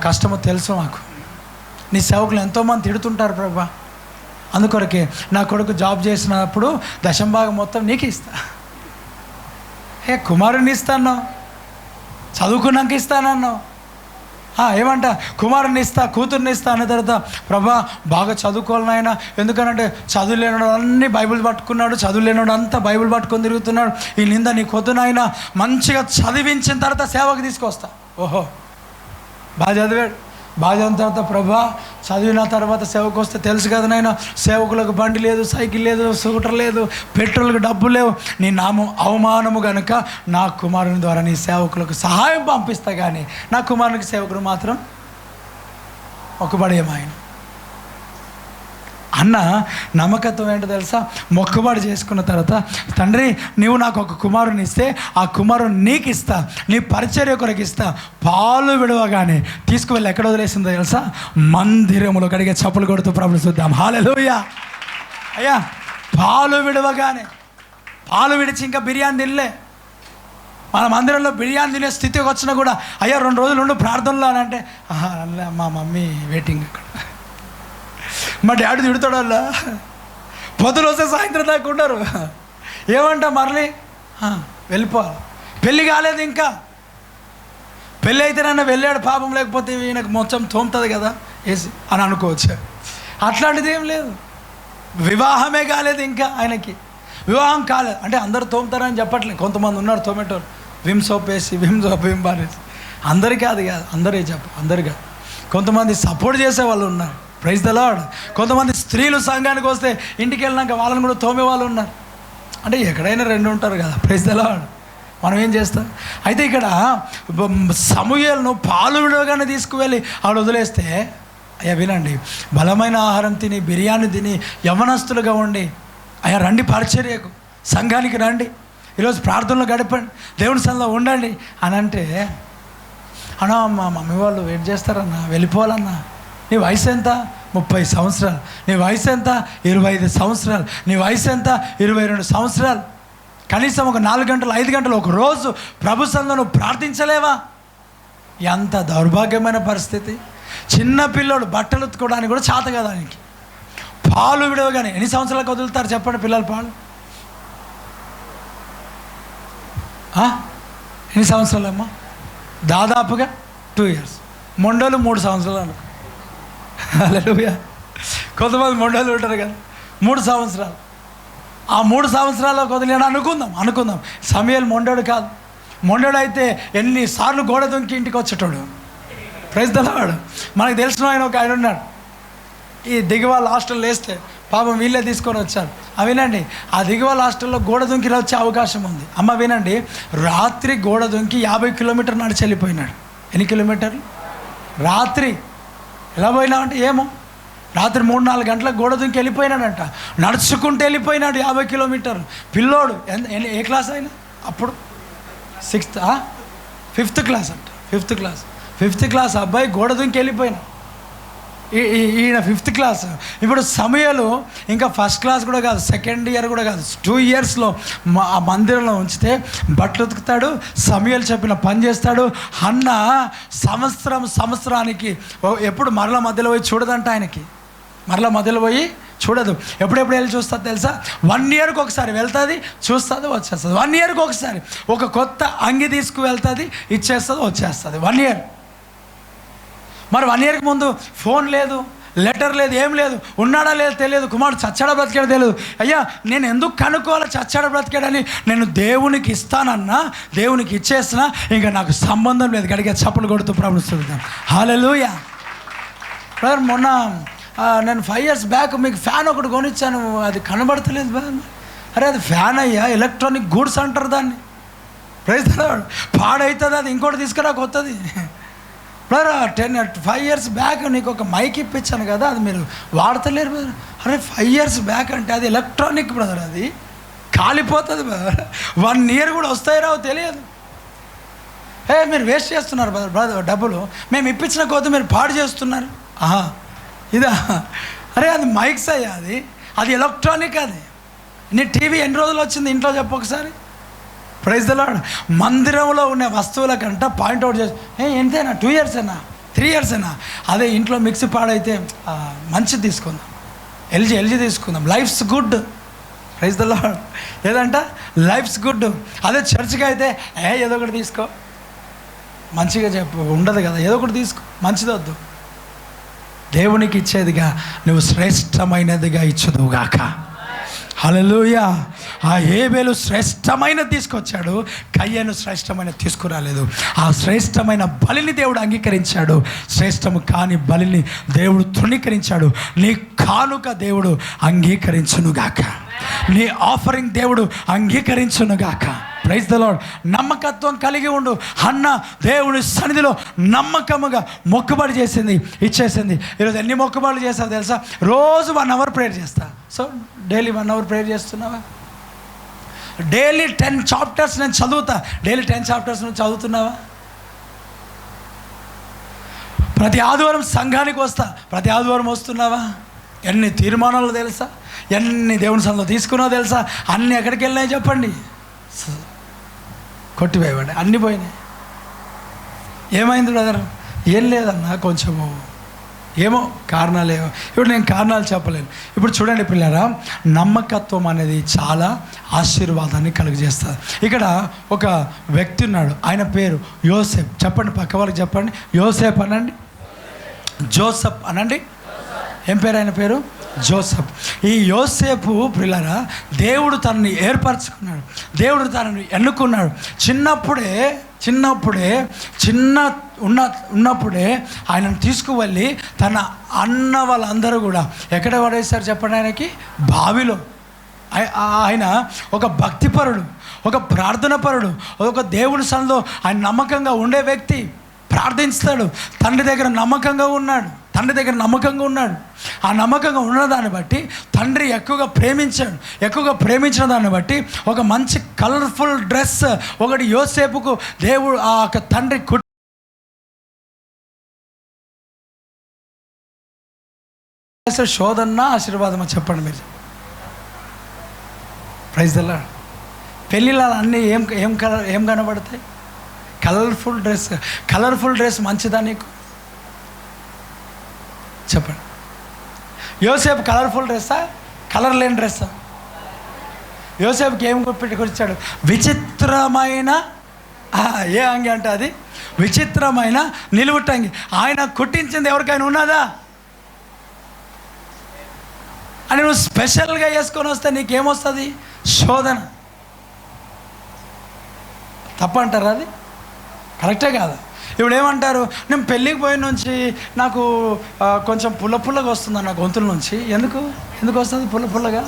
కష్టమో తెలుసు నాకు, నీ సేవకులు ఎంతోమంది తిడుతుంటారు ప్రభా, అందుకొరకే నా కొడుకు జాబ్ చేసినప్పుడు దశంభాగం మొత్తం నీకు ఇస్తా. కుమారుని ఇస్తాను, చదువుకున్నాక ఇస్తానన్నావు. ఏమంట, కుమారుని ఇస్తా, కూతుర్ని ఇస్తా అన్న తర్వాత, ప్రభా బాగా చదువుకోవాలని ఆయన, ఎందుకనంటే చదువు లేనివాడు అన్నీ బైబిల్ పట్టుకున్నాడు, చదువు లేనివాడు అంతా బైబిల్ పట్టుకొని తిరుగుతున్నాడు, ఈ నింద నీ కొద్దునైనా మంచిగా చదివించిన తర్వాత సేవకు తీసుకొస్తా. ఓహో బాగా చదివాడు, బాగా చదివిన తర్వాత, ప్రభా చదివిన తర్వాత సేవకు వస్తే తెలుసు కదా నాయన, సేవకులకు బండి లేదు, సైకిల్ లేదు, స్కూటర్ లేదు, పెట్రోల్కి డబ్బు లేవు, నీ నామం అవమానము కనుక నా కుమారుని ద్వారా నీ సేవకులకు సహాయం పంపిస్తా, కానీ నా కుమారునికి సేవకుడు మాత్రం మొక్కుబడేమాయన. అన్న నమ్మకత్వం ఏంటో తెలుసా? మొక్కుబడి చేసుకున్న తర్వాత, తండ్రి నీవు నాకు ఒక కుమారుని ఇస్తే ఆ కుమారుని నీకు ఇస్తా, నీ పరిచర్య కొరకు ఇస్తా. పాలు విడవగానే తీసుకువెళ్ళి ఎక్కడ వదిలేసిందో తెలుసా? మందిరములో. కడిగే చప్పులు కొడుతూ ప్రభుని చూద్దాం. హల్లెలూయా. అయ్యా పాలు విడవగానే, పాలు విడిచి ఇంకా బిర్యానీ తినలే, మన మందిరంలో బిర్యానీ తినే స్థితికి వచ్చినా కూడా, అయ్యా 2 రోజులు ఉండు ప్రార్థనలో అని అంటే, మా మమ్మీ వెయిటింగ్ అక్కడ, మా డాడీ తిడతాడల్లా, పొద్దున వస్తే సాయంత్రం దాకా ఉండరు. ఏమంటా మరలి వెళ్ళిపోవాలి. పెళ్ళి కాలేదు ఇంకా, పెళ్ళి అయితేనన్నా వెళ్ళాడు పాపం, లేకపోతే ఈయనకు మొత్తం తోముతుంది కదా వేసి అని అనుకోవచ్చు. అట్లాంటిది ఏం లేదు. వివాహమే కాలేదు ఇంకా ఆయనకి, వివాహం కాలేదు అంటే అందరు తోముతారని చెప్పట్లేదు. కొంతమంది ఉన్నారు తోమేటోళ్ళు, విమ్ సోప్ వేసి, విమ్ బార్ వేసి. అందరికీ అది కాదు, అందరే అందరిగా. కొంతమంది సపోర్ట్ చేసే వాళ్ళు ఉన్నారు. Praise the Lord. కొంతమంది స్త్రీలు సంఘానికి వస్తే ఇంటికి వెళ్ళినాక వాళ్ళని కూడా తోమే వాళ్ళు ఉన్నారు. అంటే ఎక్కడైనా 2 ఉంటారు కదా. Praise the Lord. మనం ఏం చేస్తాం? అయితే ఇక్కడ సమూయేలును పాలు విడవగానే తీసుకువెళ్ళి ఆవిడ వదిలేస్తే, అయ్యా వినండి, బలమైన ఆహారం తిని, బిర్యానీ తిని, యవనస్తులుగా ఉండి, అయ్యా రండి పరిచర్యకు, సంఘానికి రండి, ఈరోజు ప్రార్థనలో గడపండి, దేవుని సన్నిధిలో ఉండండి అని అంటే, అన్నా మా మమ్మీ వాళ్ళు వెయిట్ చేస్తారన్నా, వెళ్ళిపోవాలన్నా. నీ వయసు ఎంత? 30 సంవత్సరాలు. నీ వయసు ఎంత? 25 సంవత్సరాలు. నీ వయసు ఎంత? 22 సంవత్సరాలు. కనీసం ఒక 4 గంటలు 5 గంటలు ఒక రోజు ప్రభు సన్నిధిలో నువ్వు ప్రార్థించలేవా? ఎంత దౌర్భాగ్యమైన పరిస్థితి. చిన్న పిల్లోడు బట్టలు ఉతుకోవడానికి కూడా చేత కదా ఆయనకి. పాలు విడవగానే ఎన్ని సంవత్సరాలకు వదులుతారు చెప్పండి పిల్లలు పాలు? ఎన్ని సంవత్సరాలమ్మా? దాదాపుగా 2 years. మొండోలు 3 సంవత్సరాలు. హల్లెలూయా. కొంతమంది మొండోలు ఉంటారు కదా, 3 సంవత్సరాలు. ఆ 3 సంవత్సరాలకు వదిలేడు అనుకుందాం. సమూయేలు మొండోడు కాదు. మొండోడు అయితే ఎన్నిసార్లు గోడ దుంకి ఇంటికి వచ్చేటోడు. Praise the lord. మనకు తెలిసిన ఆయన ఉన్నాడు, ఈ దిగువాళ్ళ హాస్టల్ వేస్తే పాపం వీళ్ళే తీసుకొని వచ్చారు. వినండి, ఆ దిగువాళ్ళ హాస్టల్లో గోడ దుంకి వచ్చే అవకాశం ఉంది. అమ్మ వినండి, రాత్రి గోడ దుంకి 50 కిలోమీటర్లు నడిచి వెళ్ళిపోయినాడు. ఎన్ని కిలోమీటర్లు? రాత్రి ఎలా పోయినామంటే ఏమో, రాత్రి 3-4 గంటలకు గోడ దుంకి వెళ్ళిపోయినాడంట. నడుచుకుంటూ వెళ్ళిపోయినాడు 50 కిలోమీటర్లు. పిల్లోడు ఏ క్లాస్ అయినా అప్పుడు? 6th 5th క్లాస్ అంట. 5th క్లాస్ అబ్బాయి గోడ దుంకి వెళ్ళిపోయినా. ఈయన 5th క్లాస్. ఇప్పుడు సమూయేలు ఇంకా 1st క్లాస్ కూడా కాదు, 2nd year కూడా కాదు, 2 yearsలో ఆ మందిరంలో ఉంచితే బట్టలు ఉతుకుతాడు, సమూయేలు చెప్పిన పని చేస్తాడు. హన్న సంవత్సరానికి ఎప్పుడు మరల మధ్యలో పోయి చూడదంట. ఆయనకి మరల మధ్యలో పోయి చూడదు. ఎప్పుడెప్పుడు వెళ్ళి చూస్తుంది తెలుసా? 1 yearకి ఒకసారి వెళ్తుంది, చూస్తుంది, వచ్చేస్తుంది. 1 yearకి ఒకసారి ఒక కొత్త అంగి తీసుకువెళ్తుంది, ఇచ్చేస్తుంది, వచ్చేస్తుంది. 1 year. మరి 1 yearకి ముందు ఫోన్ లేదు, లెటర్ లేదు, ఏం లేదు, ఉన్నాడా లేదు తెలియదు, కుమారుడు చచ్చాడా బ్రతికాడో తెలియదు. అయ్యా నేను ఎందుకు కనుక్కోవాలి చచ్చాడా బ్రతికాడని? నేను దేవునికి ఇస్తానన్నా, దేవునికి ఇచ్చేస్తున్నా, ఇంకా నాకు సంబంధం లేదు. గడిగా చప్పలు కొడుతూ ప్రారంభిస్తున్నాం. హల్లెలూయా. బ్రదర్, మొన్న నేను 5 years బ్యాక్ మీకు ఫ్యాన్ ఒకటి కొనిచ్చాను, అది కనబడతలేదు బ్రదర్. అరే అది ఫ్యాన్ అయ్యా, ఎలక్ట్రానిక్ గూడ్స్ అంటారు దాన్ని. Praise the Lord. పాడవుతుంది, అది ఇంకోటి తీసుకురాక వస్తుంది. బ్రదర్ 5 years బ్యాక్ నీకు ఒక మైక్ ఇప్పించాను కదా, అది మీరు వాడతలేరు బ్రదర్. అరే 5 years బ్యాక్ అంటే అది ఎలక్ట్రానిక్ బ్రదర్, అది కాలిపోతుంది బ్రదర్. 1 year కూడా వస్తాయి రావు తెలియదు. మీరు వేస్ట్ చేస్తున్నారు బ్రదర్ డబ్బులు, మేము ఇప్పించిన కొద్ది మీరు పాడు చేస్తున్నారు. ఇదా? అరే అది మైక్స్ అయ్యా, అది ఎలక్ట్రానిక్. అది నీ టీవీ ఎన్ని రోజులు వచ్చింది ఇంట్లో చెప్పు ఒకసారి. Praise the Lord. మందిరంలో ఉన్న వస్తువుల కంట పాయింట్అవుట్ చేసి ఎంతైనా 2 years అయినా 3 years అయినా, అదే ఇంట్లో మిక్సీ పాడైతే మంచిది తీసుకుందాం, ఎల్జీ తీసుకుందాం, life's good. Praise the lord. ఏదంట లైఫ్స్ గుడ్. అదే చర్చ్కి అయితే ఏదో ఒకటి తీసుకో, మంచిగా చెప్పు ఉండదు కదా, ఏదో ఒకటి తీసుకో, మంచిది వద్దు. దేవునికి ఇచ్చేదిగా నువ్వు శ్రేష్టమైనదిగా ఇచ్చుదువుగాక. హల్లెలూయా. ఆ హేబెలు శ్రేష్టమైనది తీసుకొచ్చాడు, కయ్యను శ్రేష్టమైనది తీసుకురాలేదు. ఆ శ్రేష్టమైన బలిని దేవుడు అంగీకరించాడు, శ్రేష్టము కాని బలిని దేవుడు తృణీకరించాడు. నీ కానుక దేవుడు అంగీకరించునుగాక, నీ ఆఫరింగ్ దేవుడు అంగీకరించునుగాక. Praise the lord. నమ్మకత్వం కలిగి ఉండు. హన్న దేవుని సన్నిధిలో నమ్మకముగా మొక్కుబడి చేసింది, ఇచ్చేసింది. ఈరోజు ఎన్ని మొక్కుబడులు చేస్తావు తెలుసా? రోజు 1 hour ప్రేయర్ చేస్తా. సో డైలీ 1 hour ప్రేయర్ చేస్తున్నావా? డైలీ 10 chapters నేను చదువుతా. డైలీ 10 chapters నువ్వు చదువుతున్నావా? ప్రతి ఆదివారం సంఘానికి వస్తా, ప్రతి ఆదివారం వస్తున్నావా? ఎన్ని తీర్మానాలు తెలుసా? ఎన్ని దేవుని సన్నిధిలో తీసుకున్నావు తెలుసా? అన్నీ ఎక్కడికి వెళ్ళినాయి చెప్పండి? కొట్టిపోయాడు, అన్నీ పోయినాయి. ఏమైంది బ్రదర్? ఏం లేదన్నా, కొంచెము ఏమో కారణాలేమో. ఇప్పుడు నేను కారణాలు చెప్పలేను. ఇప్పుడు చూడండి పిల్లరా, నమ్మకత్వం అనేది చాలా ఆశీర్వాదాన్ని కలుగజేస్తుంది. ఇక్కడ ఒక వ్యక్తి ఉన్నాడు, ఆయన పేరు యోసేపు. చెప్పండి, పక్క వాళ్ళకి చెప్పండి. యోసేపు అనండి, జోసెఫ్ అనండి. ఏం పేరు ఆయన పేరు? జోసెఫ్. ఈ యోసేపు పిల్లరా, దేవుడు తనని ఏర్పరచుకున్నాడు, దేవుడు తనని ఎన్నుకున్నాడు. ఉన్నప్పుడే ఆయనను తీసుకువెళ్ళి తన అన్న వాళ్ళందరూ కూడా ఎక్కడ పడేశారు చెప్పండి? ఆయనకి బావిలో. ఆయన ఒక భక్తిపరుడు, ఒక ప్రార్థనపరుడు, ఒక దేవుని సన్నిధిలో ఆయన నమ్మకంగా ఉండే వ్యక్తి. ప్రార్థిస్తాడు, తండ్రి దగ్గర నమ్మకంగా ఉన్నాడు. ఆ నమ్మకంగా ఉన్న దాన్ని బట్టి తండ్రి ఎక్కువగా ప్రేమించిన దాన్ని బట్టి ఒక మంచి కలర్ఫుల్ డ్రెస్ ఒకటి యోసేపుకు దేవుడు ఆ తండ్రి శోధన ఆశీర్వాదమా చెప్పండి మీరు? Praise the Lord. పెళ్ళిళ్ళు అన్నీ ఏం కనబడతాయి? కలర్ఫుల్ డ్రెస్ మంచిదా నీకు? చెప్పండి. యోసేపు కలర్ఫుల్ డ్రెస్సా, కలర్ లేని డ్రెస్సా? యోసేపుకి ఏం పెట్టుకొచ్చాడు? విచిత్రమైన ఏ అంగి అంటే అది విచిత్రమైన నిలువుటంగి. ఆయన కుట్టించింది ఎవరికైనా ఉన్నదా? అని నువ్వు స్పెషల్గా వేసుకొని వస్తే నీకేమొస్తుంది? శోధన. తప్పంటారా? అది కరెక్టే కాదు. ఇప్పుడు ఏమంటారు? నేను పెళ్ళికి పోయిన నుంచి నాకు కొంచెం పుల్లగా వస్తుంది నా గొంతుల నుంచి. ఎందుకు వస్తుంది పుల్లగా?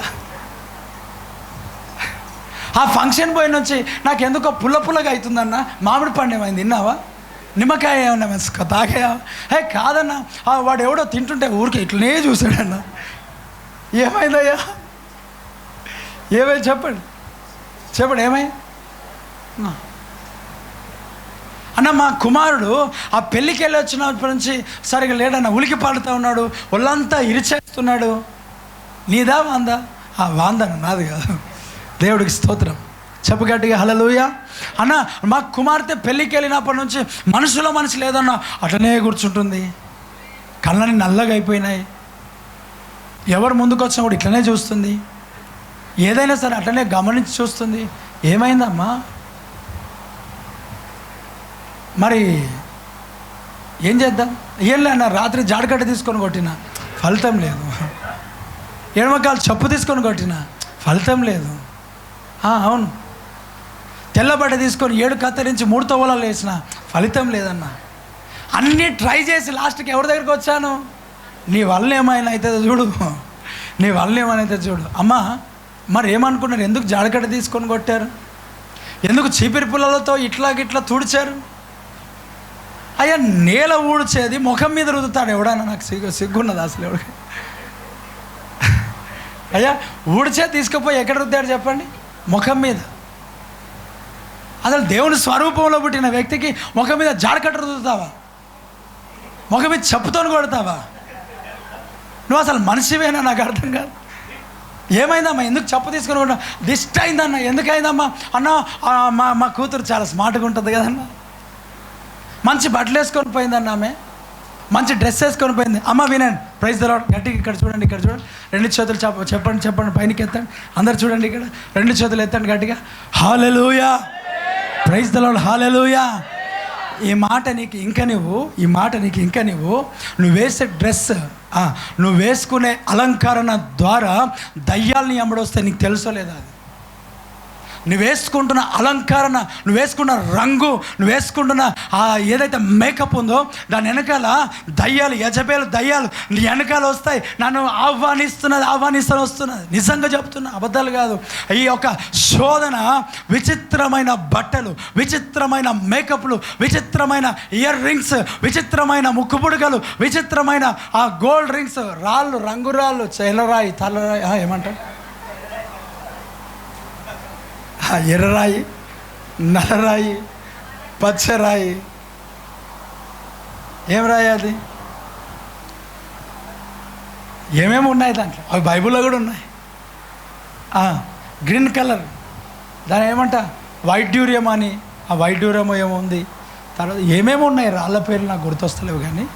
ఆ ఫంక్షన్ పోయిన నుంచి నాకు ఎందుకో పుల్లగా అవుతుందన్న. మామిడి పండు ఏమైంది తిన్నావా? నిమ్మకాయ ఏమన్నా తాగాయా? కాదన్నా, వాడు ఎవడో తింటుంటే ఊరికి ఇట్లనే చూశాడన్న. ఏమైందయ్యా? ఏమైంది చెప్పండి ఏమై అన్న? మా కుమారుడు ఆ పెళ్ళికి వెళ్ళి వచ్చినప్పటి నుంచి సరిగా లేడన్న, ఉలికి పాడుతూ ఉన్నాడు, ఒళ్ళంతా ఇరిచేస్తున్నాడు. నీదా వాందా? వాందన్న, నాది కాదు. దేవుడికి స్తోత్రం. చెప్పు గట్టిగా హల్లెలూయా. అన్న మా కుమార్తె పెళ్ళికి వెళ్ళినప్పటి నుంచి మనసు లేదన్న, అట్లనే కూర్చుంటుంది, కళ్ళని నల్లగా అయిపోయినాయి, ఎవరు ముందుకు వచ్చినా కూడా ఇట్లనే చూస్తుంది, ఏదైనా సరే అట్లనే గమనించి చూస్తుంది. ఏమైందమ్మా? మరి ఏం చేద్దాం? ఏం లేదన్న, రాత్రి జాడకట్ట తీసుకొని కొట్టిన, ఫలితం లేదు. ఎడమకాలు చెప్పు తీసుకొని కొట్టిన ఫలితం లేదు. అవును, తెల్లబడ్డ తీసుకొని 7 కత్తిరించి 3 తోవలాలు వేసిన ఫలితం లేదన్న. అన్నీ ట్రై చేసి లాస్ట్కి ఎవరి దగ్గరికి వచ్చాను, నీ వల్ల ఏమైనా అవుతుందో చూడు, నీ వల్ల ఏమైనా అవుతుందో చూడు. అమ్మా మరి ఏమనుకున్నారు, ఎందుకు జాడకట్ట తీసుకొని కొట్టారు, ఎందుకు చీపిరి పుల్లలతో ఇట్లా తుడిచారు? అయ్యా నేల ఊడ్చేది ముఖం మీద రుద్దుతాడు ఎవడన్నా? నాకు సిగ్గున్నది అసలు ఎవరికి? అయ్యా ఊడ్చే తీసుకుపోయి ఎక్కడ రుద్దాడు చెప్పండి? ముఖం మీద. అసలు దేవుని స్వరూపంలో పుట్టిన వ్యక్తికి ముఖం మీద జాడకట్ట రుద్దుతావా? ముఖం మీద చెప్పుతో కొడతావా? నువ్వు అసలు మనిషివేనా? నాకు అర్థం కాదు. ఏమైందమ్మా, ఎందుకు చెప్పు తీసుకొని కొట్టా? దిష్ట అయిందన్న. ఎందుకైందమ్మా? అన్న మా కూతురు చాలా స్మార్ట్గా ఉంటుంది కదన్న, మంచి బట్టలు వేసుకొని పోయిందన్న, ఆమె మంచి డ్రెస్ వేసుకొని పోయింది. అమ్మ వినండి, ప్రైజ్ ద లార్డ్. గట్టిగా ఇక్కడ చూడండి, ఇక్కడ చూడండి, 2 చేతులు చెప్పండి పైనకి ఎత్తండి. అందరు చూడండి, ఇక్కడ 2 చేతులు ఎత్తండి గట్టిగా. హల్లెలూయా, ప్రైజ్ ద లార్డ్, హల్లెలూయా. ఈ మాట నీకు ఇంకా నువ్వు వేసే డ్రెస్, నువ్వు వేసుకునే అలంకరణ ద్వారా దయ్యాల్ని ఎంబడొస్తే నీకు తెలుసో లేదా? అది నువ్వు వేసుకుంటున్న అలంకరణ, నువ్వు వేసుకున్న రంగు, నువ్వు వేసుకుంటున్న ఏదైతే మేకప్ ఉందో దాని వెనకాల దయ్యాలు, యజబేలు దయ్యాలు నీ వెనకాల వస్తాయి. నన్ను ఆహ్వానిస్తూనే వస్తున్నది. నిజంగా చెప్తున్నా, అబద్ధాలు కాదు. ఈ యొక్క శోధన విచిత్రమైన బట్టలు, విచిత్రమైన మేకప్లు, విచిత్రమైన ఇయర్ రింగ్స్, విచిత్రమైన ముక్కుపుడుకలు, విచిత్రమైన ఆ గోల్డ్ రింగ్స్, రాళ్ళు, రంగురాళ్ళు, చెలరాయి, తలరాయి, ఏమంటారు, ఎర్రరాయి, నల్లరాయి, పచ్చరాయి, ఏం రాయి అది, ఏమేమి ఉన్నాయి దాంట్లో. అవి బైబిల్లో కూడా ఉన్నాయి. గ్రీన్ కలర్, దాని ఏమంట వైడ్యూర్యం అని, ఆ వైడ్యూర్యం ఏమో ఉంది. తర్వాత ఏమేమి ఉన్నాయి, రాళ్ళ పేర్లు నాకు గుర్తొస్తలేవు కానీ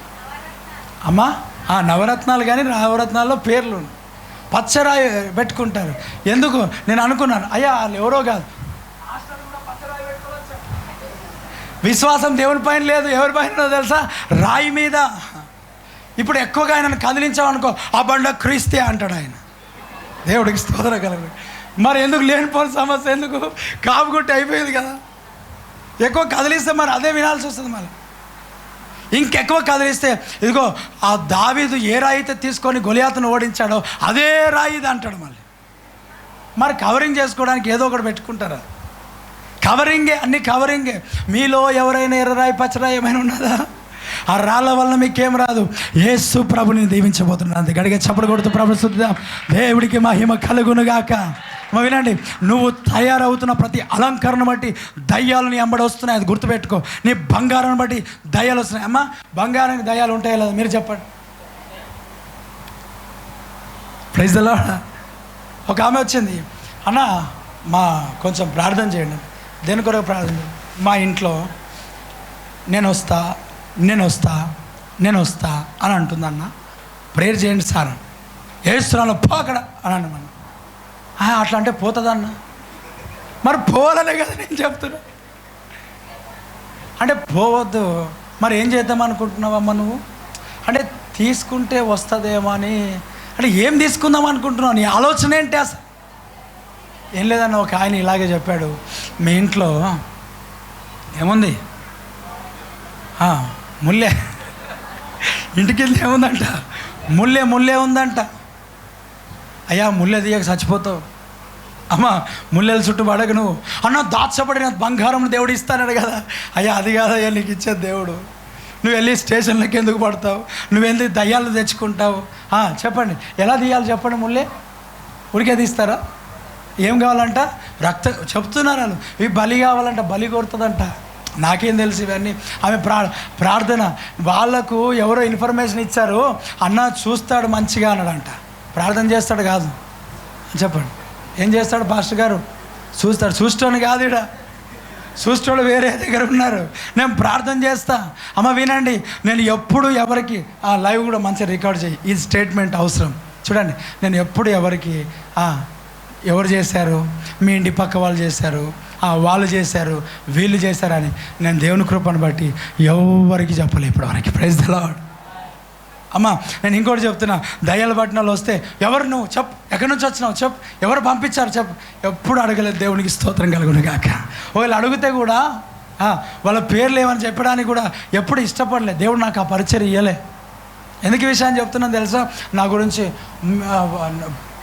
అమ్మా, నవరత్నాలు కానీ నవరత్నాల్లో పేర్లు ఉన్నాయి. పచ్చరాయి పెట్టుకుంటారు. ఎందుకు? నేను అనుకున్నాను, అయ్యా వాళ్ళు ఎవరో కాదు, విశ్వాసం దేవుని పైన లేదు. ఎవరి పైన తెలుసా? రాయి మీద. ఇప్పుడు ఎక్కువగా ఆయనను కదిలించామనుకో, ఆ బండ క్రీస్తే అంటాడు ఆయన. దేవుడికి స్తోత్రం కలగదు. మరి ఎందుకు లేనిపోని సమస్య ఎందుకు? కాపుకొట్టి అయిపోయింది కదా. ఎక్కువ కదిలిస్తే మరి అదే వినాల్సి వస్తుంది. మళ్ళీ ఇంకెక్కువ కదిలిస్తే, ఇదిగో ఆ దావీదు ఏ రాయి అయితే తీసుకొని గొలియాతును ఓడించాడో అదే రాయిది అంటాడు మళ్ళీ. మరి కవరింగ్ చేసుకోవడానికి ఏదో ఒకటి పెట్టుకుంటారా? కవరింగే, అన్ని కవరింగే. మీలో ఎవరైనా ఎర్రరాయి పచ్చరాయి ఏమైనా ఉన్నదా? ఆ రాళ్ళ వల్ల మీకేం రాదు. యేసు ప్రభుని దీవించబోతున్నాను. అంతే గడిగా చప్పడు కొడుతూ ప్రభు స్తుతిద్దాం. దేవుడికి మహిమ కలుగునుగాక. వినండి, నువ్వు తయారవుతున్న ప్రతి అలంకరణ బట్టి దయ్యాలని ఎంబడి వస్తున్నాయి. అది గుర్తుపెట్టుకో. నీ బంగారాన్ని బట్టి దయ్యాలు వస్తున్నాయి. అమ్మ, బంగారానికి దయ్యాలు ఉంటాయో లేదా మీరు చెప్పండి. Praise the Lord. ఒక ఆమె వచ్చింది, అన్న కొంచెం ప్రార్థన చేయండి. దేని కొరకు ప్రార్థన? మా ఇంట్లో నేను వస్తా అని అంటుందన్న. ప్రేయర్ చేయండి సార్. ఏస్తున్నాను పో అక్కడ అని అన్నమన్న. అట్లా అంటే పోతుందన్న. మరి పోవాలనే కదా నేను చెప్తున్నా. అంటే పోవద్దు. మరి ఏం చేద్దాం అనుకుంటున్నావమ్మా నువ్వు? అంటే తీసుకుంటే వస్తుందేమో అని. అంటే ఏం తీసుకుందాం అనుకుంటున్నావు? నీ ఆలోచన ఏంటి అసలు? ఏం లేదన్న, ఒక ఆయన ఇలాగే చెప్పాడు, మీ ఇంట్లో ఏముంది, ముల్లే, ఇంటికి వెళ్తే ఏముందంట, ముల్లే ఉందంట. అయ్యా ముల్లె తీయక చచ్చిపోతావు. అమ్మ ముల్లెల చుట్టూ పడక నువ్వు. అన్న దాచబడిన బంగారం దేవుడు ఇస్తానడు కదా. అయ్యా అది కాదయ్యా నీకు ఇచ్చేది దేవుడు. నువ్వు వెళ్ళి స్టేషన్లకి ఎందుకు పడతావు? నువ్వు వెళ్ళి దయ్యాలు తెచ్చుకుంటావు. చెప్పండి, ఎలా తీయాలి చెప్పండి? ముల్లే ఉడికే తీస్తారా? ఏం కావాలంట? చెప్తున్నారు వాళ్ళు. ఇవి బలి కావాలంట, బలి కొడుతుందంట. నాకేం తెలుసు ఇవన్నీ. ఆమె ప్రార్థన, వాళ్ళకు ఎవరో ఇన్ఫర్మేషన్ ఇచ్చారు, అన్న చూస్తాడు మంచిగా అన్నాడంట. ప్రార్థన చేస్తాడు కాదు. చెప్పండి, ఏం చేస్తాడు పాస్టర్ గారు? చూస్తాడు. చూస్తాను కాదు, ఇక్కడ చూస్తాడు వేరే దగ్గర ఉన్నారు. నేను ప్రార్థన చేస్తా. అమ్మ వినండి, నేను ఎప్పుడు ఎవరికి లైవ్ కూడా మంచిగా రికార్డ్ చేయి. ఈ స్టేట్మెంట్ అవసరం. చూడండి, నేను ఎప్పుడు ఎవరికి ఎవరు చేశారు, మీ ఇంటి పక్క వాళ్ళు చేశారు, వాళ్ళు చేశారు, వీళ్ళు చేశారని నేను దేవుని కృపను బట్టి ఎవరికి చెప్పలే ఇప్పటివరకు. Praise the Lord. అమ్మ నేను ఇంకోటి చెప్తున్నా, దయ్యాల పట్టణాలు వస్తే ఎవరు నువ్వు చెప్పు, ఎక్కడి నుంచి వచ్చినావు చెప్పు, ఎవరు పంపించారు చెప్పు. ఎప్పుడు అడగలేదు. దేవునికి స్తోత్రం కలుగును గాక. ఒకవేళ అడిగితే కూడా వాళ్ళ పేర్లు ఏమని చెప్పడానికి కూడా ఎప్పుడు ఇష్టపడలేదు. దేవుడు నాకు ఆ పరిచయం ఇవ్వలే. ఎందుకు ఈ విషయాన్ని చెప్తున్నాను తెలుసా? నా గురించి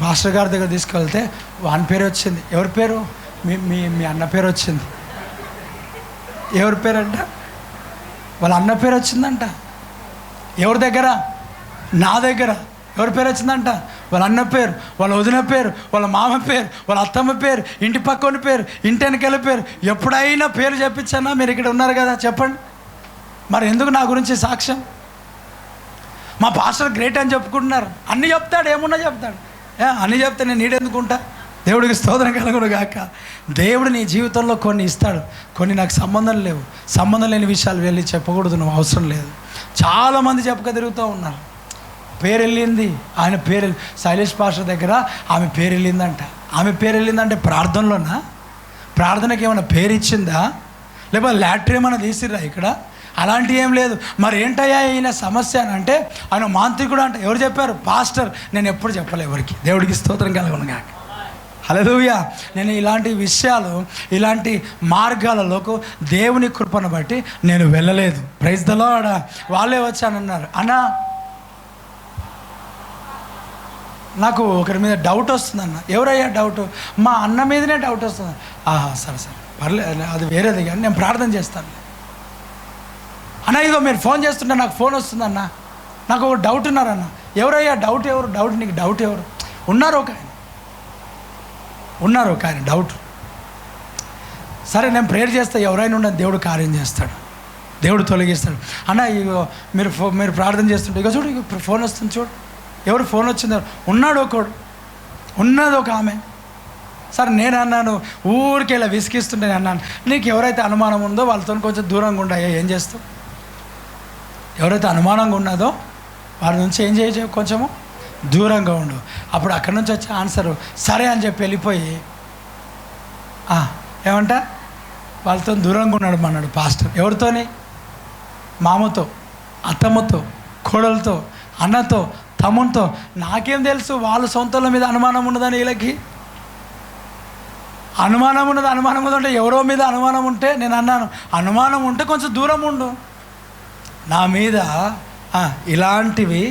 పాస్టర్ గారి దగ్గర తీసుకెళ్తే వాని పేరు వచ్చింది. ఎవరి పేరు? మీ అన్న పేరు వచ్చింది. ఎవరి పేరంట? వాళ్ళ అన్న పేరు వచ్చిందంట. ఎవరి దగ్గర? నా దగ్గర. ఎవరి పేరు వచ్చిందంట? వాళ్ళ అన్న పేరు, వాళ్ళ వదిన పేరు, వాళ్ళ మామ పేరు, వాళ్ళ అత్తమ్మ పేరు, ఇంటి పక్కన పేరు, ఇంటి వెనకాల పేరు. ఎప్పుడైనా పేరు చెప్పించానా? మీరు ఇక్కడ ఉన్నారు కదా, చెప్పండి. మరి ఎందుకు నా గురించి సాక్ష్యం? మా పాస్టర్ గ్రేట్ అని చెప్పుకుంటున్నారు. అన్నీ చెప్తాడు, ఏమున్నా చెప్తాడు. అన్నీ చెప్తే నేను నీడెందుకుంటా? దేవుడికి స్తోత్రం కలుగును గాక. దేవుడు నీ జీవితంలో కొన్ని ఇస్తాడు, కొన్ని నాకు సంబంధం లేవు. సంబంధం లేని విషయాలు వెళ్ళి చెప్పకూడదు, నువ్వు అవసరం లేదు. చాలామంది చెప్పక తిరుగుతూ ఉన్నారు. పేరు వెళ్ళింది, ఆయన పేరు శైలేష్ పాస్టర్ దగ్గర ఆమె పేరు వెళ్ళిందంట. ఆమె పేరు వెళ్ళిందంటే ప్రార్థనలోనా? ప్రార్థనకి ఏమైనా పేరు ఇచ్చిందా? లేకపోతే లాటరీ ఏమైనా తీసిర్రా ఇక్కడ? అలాంటి ఏం లేదు. మరి ఏంటయ్యా ఈయన సమస్య అని అంటే, ఆయన మాంత్రికుడు అంట. ఎవరు చెప్పారు? పాస్టర్. నేను ఎప్పుడు చెప్పలే ఎవరికి. దేవుడికి స్తోత్రం కలుగును గాక. హల్లెలూయా. నేను ఇలాంటి విషయాలు, ఇలాంటి మార్గాలలోకి దేవుని కృపను బట్టి నేను వెళ్ళలేదు. Praise the Lord. వాళ్ళే వచ్చానన్నారు, అన్నా నాకు ఒకరి మీద డౌట్ వస్తుందన్న. ఎవరయ్యా డౌట్? మా అన్న మీదనే డౌట్ వస్తుంది. సరే సరే పర్లేదు, అది వేరేది కానీ నేను ప్రార్థన చేస్తాను అన్న. ఇదో మీరు ఫోన్ చేస్తుంటే నాకు ఫోన్ వస్తుందన్న, నాకు ఒక డౌట్ ఉన్నారన్న. ఎవరయ్యా డౌట్? ఎవరు డౌట్? నీకు డౌట్ ఎవరు? ఉన్నారు ఒక ఆయన డౌట్. సరే నేను ప్రేయర్ చేస్తే ఎవరైనా ఉండదు, దేవుడు కార్యం చేస్తాడు, దేవుడు తొలగిస్తాడు. అన్న ఇగో మీరు ప్రార్థన చేస్తుంటే ఇగో చూడు, ఇక ఫోన్ వస్తుంది చూడు. ఎవరు ఫోన్ వచ్చిందో? ఉన్నాడు ఒకడు, ఉన్నది ఒక ఆమె. సరే నేను అన్నాను, ఊరికి ఇలా విసిగిస్తుంటే నేను అన్నాను, నీకు ఎవరైతే అనుమానం ఉందో వాళ్ళతో కొంచెం దూరంగా ఉండాయా. ఏం చేస్తావు? ఎవరైతే అనుమానంగా ఉన్నదో వారి నుంచి ఏం చేయొచ్చు, కొంచెము దూరంగా ఉండు. అప్పుడు అక్కడి నుంచి వచ్చే ఆన్సరు సరే అని చెప్పి వెళ్ళిపోయి ఏమంట వాళ్ళతో దూరంగా ఉన్నాడు అన్నాడు పాస్టర్. ఎవరితోని? మామతో, అత్తమ్మతో, కోడలతో, అన్నతో, తమ్మునితో. నాకేం తెలుసు వాళ్ళ సొంతల మీద అనుమానం ఉన్నదని. వీళ్ళకి అనుమానం ఉన్నది. ఎవరో మీద అనుమానం ఉంటే నేను అన్నాను, అనుమానం ఉంటే కొంచెం దూరం ఉండు. నా మీద ఇలాంటివి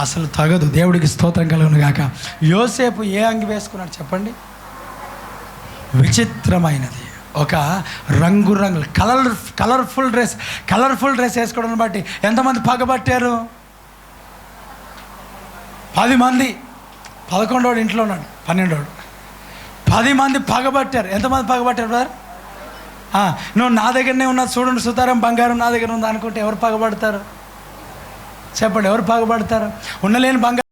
అసలు తగదు. దేవుడికి స్తోత్రం కలుగును గాక. యోసేపు ఏ అంగి వేసుకున్నాడు చెప్పండి? విచిత్రమైనది, ఒక రంగురంగులు కలర్ఫుల్ డ్రెస్ వేసుకోవడం బట్టి ఎంతమంది పగబట్టారు? 10 మంది. 11వాడు ఇంట్లో ఉన్నాడు, 12వాడు. 10 మంది పగబట్టారు. ఎంతమంది పగబట్టారు బ్రదర్? నువ్వు నా దగ్గరనే ఉన్నది చూడండి, సుతారం బంగారం నా దగ్గర ఉంది అనుకుంటే ఎవరు పగబడతారు చెప్పండి? ఎవరు పగబడతారు? ఉండలేని బంగారం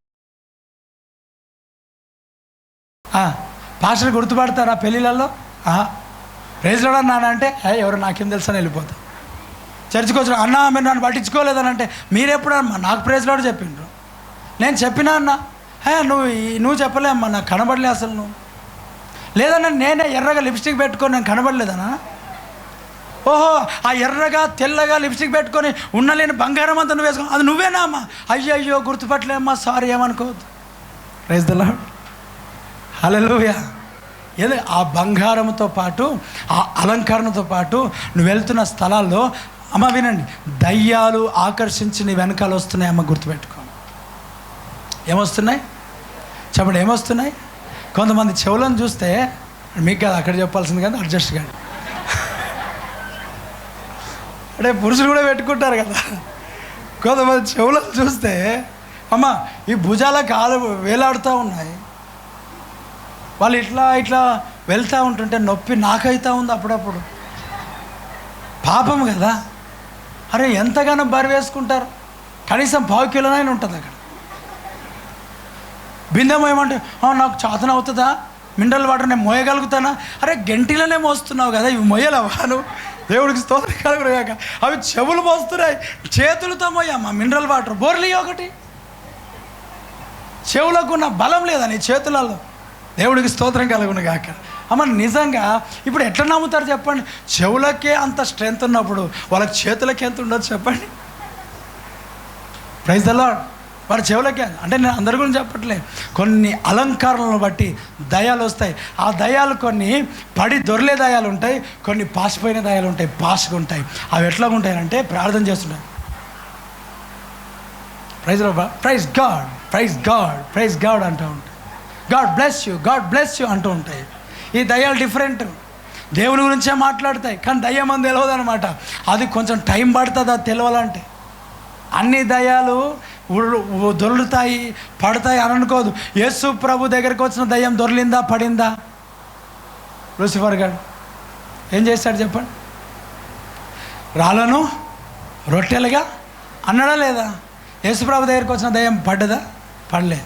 పాస్టర్ గుర్తుపడతారా పెళ్ళిళ్ళల్లో? ప్రైజ్ లార్డ్ నాన్న అంటే ఎవరు నాకేం తెలుసు అని వెళ్ళిపోతా. చర్చికి వచ్చిన అన్న మీరు నన్ను పట్టించుకోలేదని అంటే మీరెప్పుడమ్మా నాకు ప్రైజ్ లార్డ్ చెప్పిండ్రు? నేను చెప్పినా అన్న, నువ్వు చెప్పలే అమ్మా, నాకు కనబడలే అసలు. నువ్వు లేదన్నా నేనే ఎర్రగా లిప్స్టిక్ పెట్టుకొని నేను కనబడలేదన్నా. ఓహో, ఆ ఎర్రగా తెల్లగా లిప్స్టిక్ పెట్టుకొని ఉండలేని బంగారం అంతా నువ్వు వేసుకో, అది నువ్వేనా అమ్మా? అయ్యో గుర్తుపట్టలేమ్మా, సారీ ఏమనుకోవద్దు. Praise the lord. హల్లెలూయా. ఏదో ఆ బంగారంతో పాటు, ఆ అలంకరణతో పాటు నువ్వు వెళ్తున్న స్థలాల్లో అమ్మ వినండి, దయ్యాలు ఆకర్షించి నీ వెనకాల వస్తున్నాయి అమ్మ, గుర్తుపెట్టుకో. ఏమొస్తున్నాయి చెప్పండి? ఏమొస్తున్నాయి? కొంతమంది చెవులను చూస్తే, మీకు కాదు అక్కడ చెప్పాల్సింది కదా, అడ్జస్ట్ కానీ అంటే పురుషులు కూడా పెట్టుకుంటారు కదా. కొంతమంది చెవులను చూస్తే అమ్మ ఈ భుజాల కాలు వేలాడుతూ ఉన్నాయి. వాళ్ళు ఇట్లా వెళ్తూ ఉంటుంటే నొప్పి నాకైతా ఉంది అప్పుడప్పుడు. పాపం కదా. అరే ఎంతగానో బరి వేసుకుంటారు. కనీసం 1/2 కిలోనైనా ఉంటుంది అక్కడ. బిందెం ఏమంటే నాకు చాతన అవుతుందా, మినరల్ వాటర్ నేను మోయగలుగుతానా? అరే గంటిలోనే మోస్తున్నావు కదా, ఇవి మోయలేవాను? దేవుడికి స్తోత్రం కలుగును గాక. అవి చెవులు మోస్తున్నాయి, చేతులతో మోయమ్మా మినరల్ వాటర్. బోర్లి ఒకటి చెవులకు ఉన్న బలం లేదా నీ చేతులలో? దేవుడికి స్తోత్రం కలుగును గాక. అమ్మ నిజంగా ఇప్పుడు ఎట్లా నమ్ముతారు చెప్పండి? చెవులకే అంత స్ట్రెంత్ ఉన్నప్పుడు వాళ్ళకి చేతులకి ఎంత ఉండదు చెప్పండి? Praise the Lord. వారి చెవులకి. అంటే నేను అందరి గురించి చెప్పట్లే, కొన్ని అలంకారాలను బట్టి దయాలు వస్తాయి. ఆ దయాలు కొన్ని పడి దొరలే దయాలు ఉంటాయి, కొన్ని పాసిపోయిన దయాలు ఉంటాయి, పాస్గా ఉంటాయి. అవి ఎట్లా ఉంటాయంటే ప్రార్థన చేస్తుంటాయి, praise God, praise God, praise God అంటూ ఉంటాయి, God bless you, God bless you అంటూ ఉంటాయి. ఈ దయ్యాలు డిఫరెంట్, దేవుని గురించే మాట్లాడతాయి, కానీ దయ్యం అని తెలియదు అనమాట. అది కొంచెం టైం పడుతుంది అది తెలియాలంటే. అన్ని దయ్యాలు దొరుకుతాయి పడతాయి అని అనుకోదు. యేసు ప్రభు దగ్గరికి వచ్చిన దయ్యం దొరిలిందా, పడిందా? లూసిఫర్ గారు ఏం చేస్తాడు చెప్పండి? రాళ్ళను రొట్టెలుగా అన్నాడా లేదా? యేసు ప్రభు దగ్గరికి వచ్చిన దయ్యం పడ్డదా? పడలే.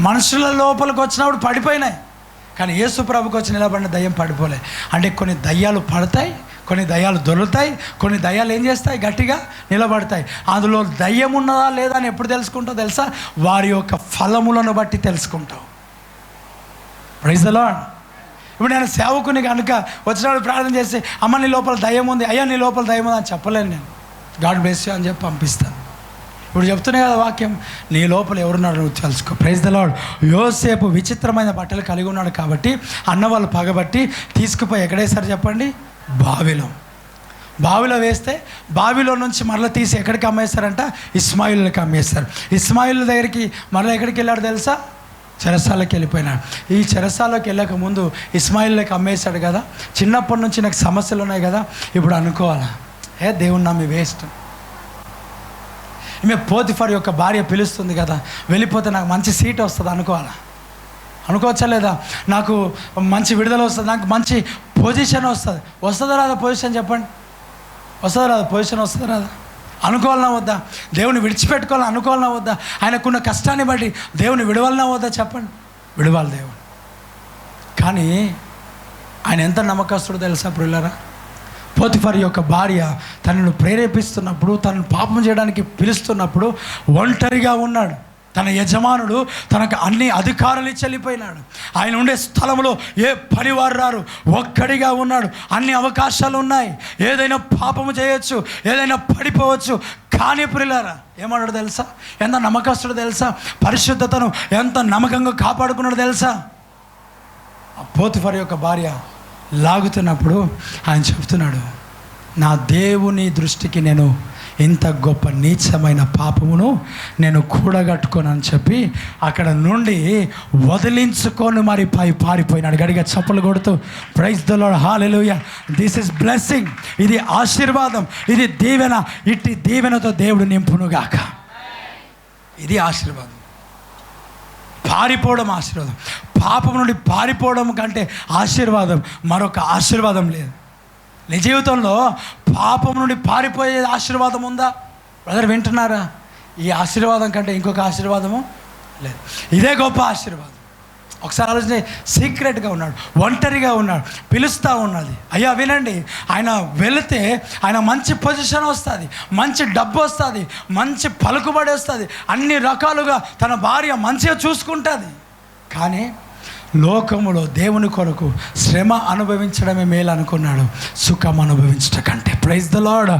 మనుషుల లోపలికి వచ్చినప్పుడు పడిపోయినాయి, కానీ యేసు ప్రభుకి వచ్చి నిలబడిన దయ్యం పడిపోలే. అంటే కొన్ని దయ్యాలు పడతాయి, కొన్ని దయ్యాలు దొరుకుతాయి, కొన్ని దయ్యాలు ఏం చేస్తాయి, గట్టిగా నిలబడతాయి. అందులో దయ్యం ఉన్నదా లేదా అని ఎప్పుడు తెలుసుకుంటావు తెలుసా? వారి యొక్క ఫలములను బట్టి తెలుసుకుంటావు. Praise the Lord. ఇప్పుడు నేను సేవకుని కనుక వచ్చినప్పుడు ప్రార్థన చేసి, అమ్మ నీ లోపల దయ్యం ఉంది, అయ్యా నీ లోపల దయ్యం ఉంది అని చెప్పలేను నేను. గాడ్ బ్లెస్ యూ అని చెప్పి పంపిస్తాను. ఇప్పుడు చెప్తున్నాయి కదా వాక్యం, నీ లోపల ఎవరున్నారో నువ్వు తెలుసుకో. Praise the Lord. యోసేపు విచిత్రమైన బట్టలు కలిగి ఉన్నాడు కాబట్టి అన్న వాళ్ళు పగబట్టి తీసుకుపోయి ఎక్కడేసారు చెప్పండి? బావిలో వేస్తే బావిలో నుంచి మరలా తీసి ఎక్కడికి అమ్మేస్తారంట? ఇస్మాయిల్కి అమ్మేస్తారు. ఇస్మాయిల్ దగ్గరికి మరలా ఎక్కడికి వెళ్ళాడు తెలుసా? చెరసాలకి వెళ్ళిపోయినాడు. ఈ చెరసాలకి వెళ్ళక ముందు ఇస్మాయిల్కి అమ్మేశాడు కదా. చిన్నప్పటి నుంచి నాకు సమస్యలు ఉన్నాయి కదా, ఇప్పుడు అనుకోవాలా, దేవుని నమ్మి వేస్ట్. ఈమె పోతిఫర్ యొక్క భార్య పిలుస్తుంది కదా, వెళ్ళిపోతే నాకు మంచి సీట్ వస్తుంది అనుకోవచ్చా లేదా? నాకు మంచి విడుదల వస్తుంది, నాకు మంచి పొజిషన్ వస్తుందా రాదా? పొజిషన్ చెప్పండి, వస్తుందా రాదా? పొజిషన్ వస్తుందా రాదా? అనుకోవాలన్నా వద్దా? దేవుని విడిచిపెట్టుకోవాలని అనుకోవాలన్నా వద్దా? ఆయనకున్న కష్టాన్ని బట్టి దేవుని విడవాలన్నా వద్దా? చెప్పండి, విడవాలి దేవుని. కానీ ఆయన ఎంత నమ్మకస్తుడో తెలుసా ప్రియులారా? పోతిఫర్ యొక్క భార్య తనను ప్రేరేపిస్తున్నప్పుడు, తనను పాపం చేయడానికి పిలుస్తున్నప్పుడు ఒంటరిగా ఉన్నాడు. తన యజమానుడు తనకు అన్ని అధికారాలు ఇచ్చి వెళ్ళిపోయినాడు. ఆయన ఉండే స్థలంలో ఏ పనివారు రారు, ఒక్కడిగా ఉన్నాడు. అన్ని అవకాశాలు ఉన్నాయి, ఏదైనా పాపము చేయొచ్చు, ఏదైనా పడిపోవచ్చు. కానీ ప్రియులారా ఏమన్నాడు తెలుసా? ఎంత నమ్మకస్తుడు తెలుసా? పరిశుద్ధతను ఎంత నమ్మకంగా కాపాడుకున్నాడు తెలుసా? పోతిఫర్ యొక్క భార్య లాగుతున్నప్పుడు ఆయన చెప్తున్నాడు, నా దేవుని దృష్టికి నేను ఇంత గొప్ప నీచమైన పాపమును నేను కూడగట్టుకోనని చెప్పి అక్కడ నుండి వదిలించుకొని మరి పారిపోయినాడు. గడిగా చప్పలు కొడుతూ praise the lord, hallelujah. This is blessing. ఇది ఆశీర్వాదం, ఇది దీవెన. ఇట్టి దీవెనతో దేవుడు నింపునుగాక. ఇది ఆశీర్వాదం. పారిపోవడం ఆశీర్వాదం. పాపం నుండి పారిపోవడం కంటే ఆశీర్వాదం మరొక ఆశీర్వాదం లేదు. నీ జీవితంలో పాపం నుండి పారిపోయే ఆశీర్వాదం ఉందా? బ్రదర్ వింటున్నారా? ఈ ఆశీర్వాదం కంటే ఇంకొక ఆశీర్వాదము లేదు. ఇదే గొప్ప ఆశీర్వాదం. ఒకసారి ఆలోచన. సీక్రెట్గా ఉన్నాడు, ఒంటరిగా ఉన్నాడు, పిలుస్తూ ఉన్నది. అయ్యా వినండి, ఆయన వెళితే ఆయన మంచి పొజిషన్ వస్తుంది, మంచి డబ్బు వస్తుంది, మంచి పలుకుబడి వస్తుంది, అన్ని రకాలుగా తన భార్య మంచిగా చూసుకుంటుంది. కానీ లోకములో దేవుని కొరకు శ్రమ అనుభవించడమే మేలు అనుకున్నాడు, సుఖం అనుభవించడం కంటే. Praise the lord.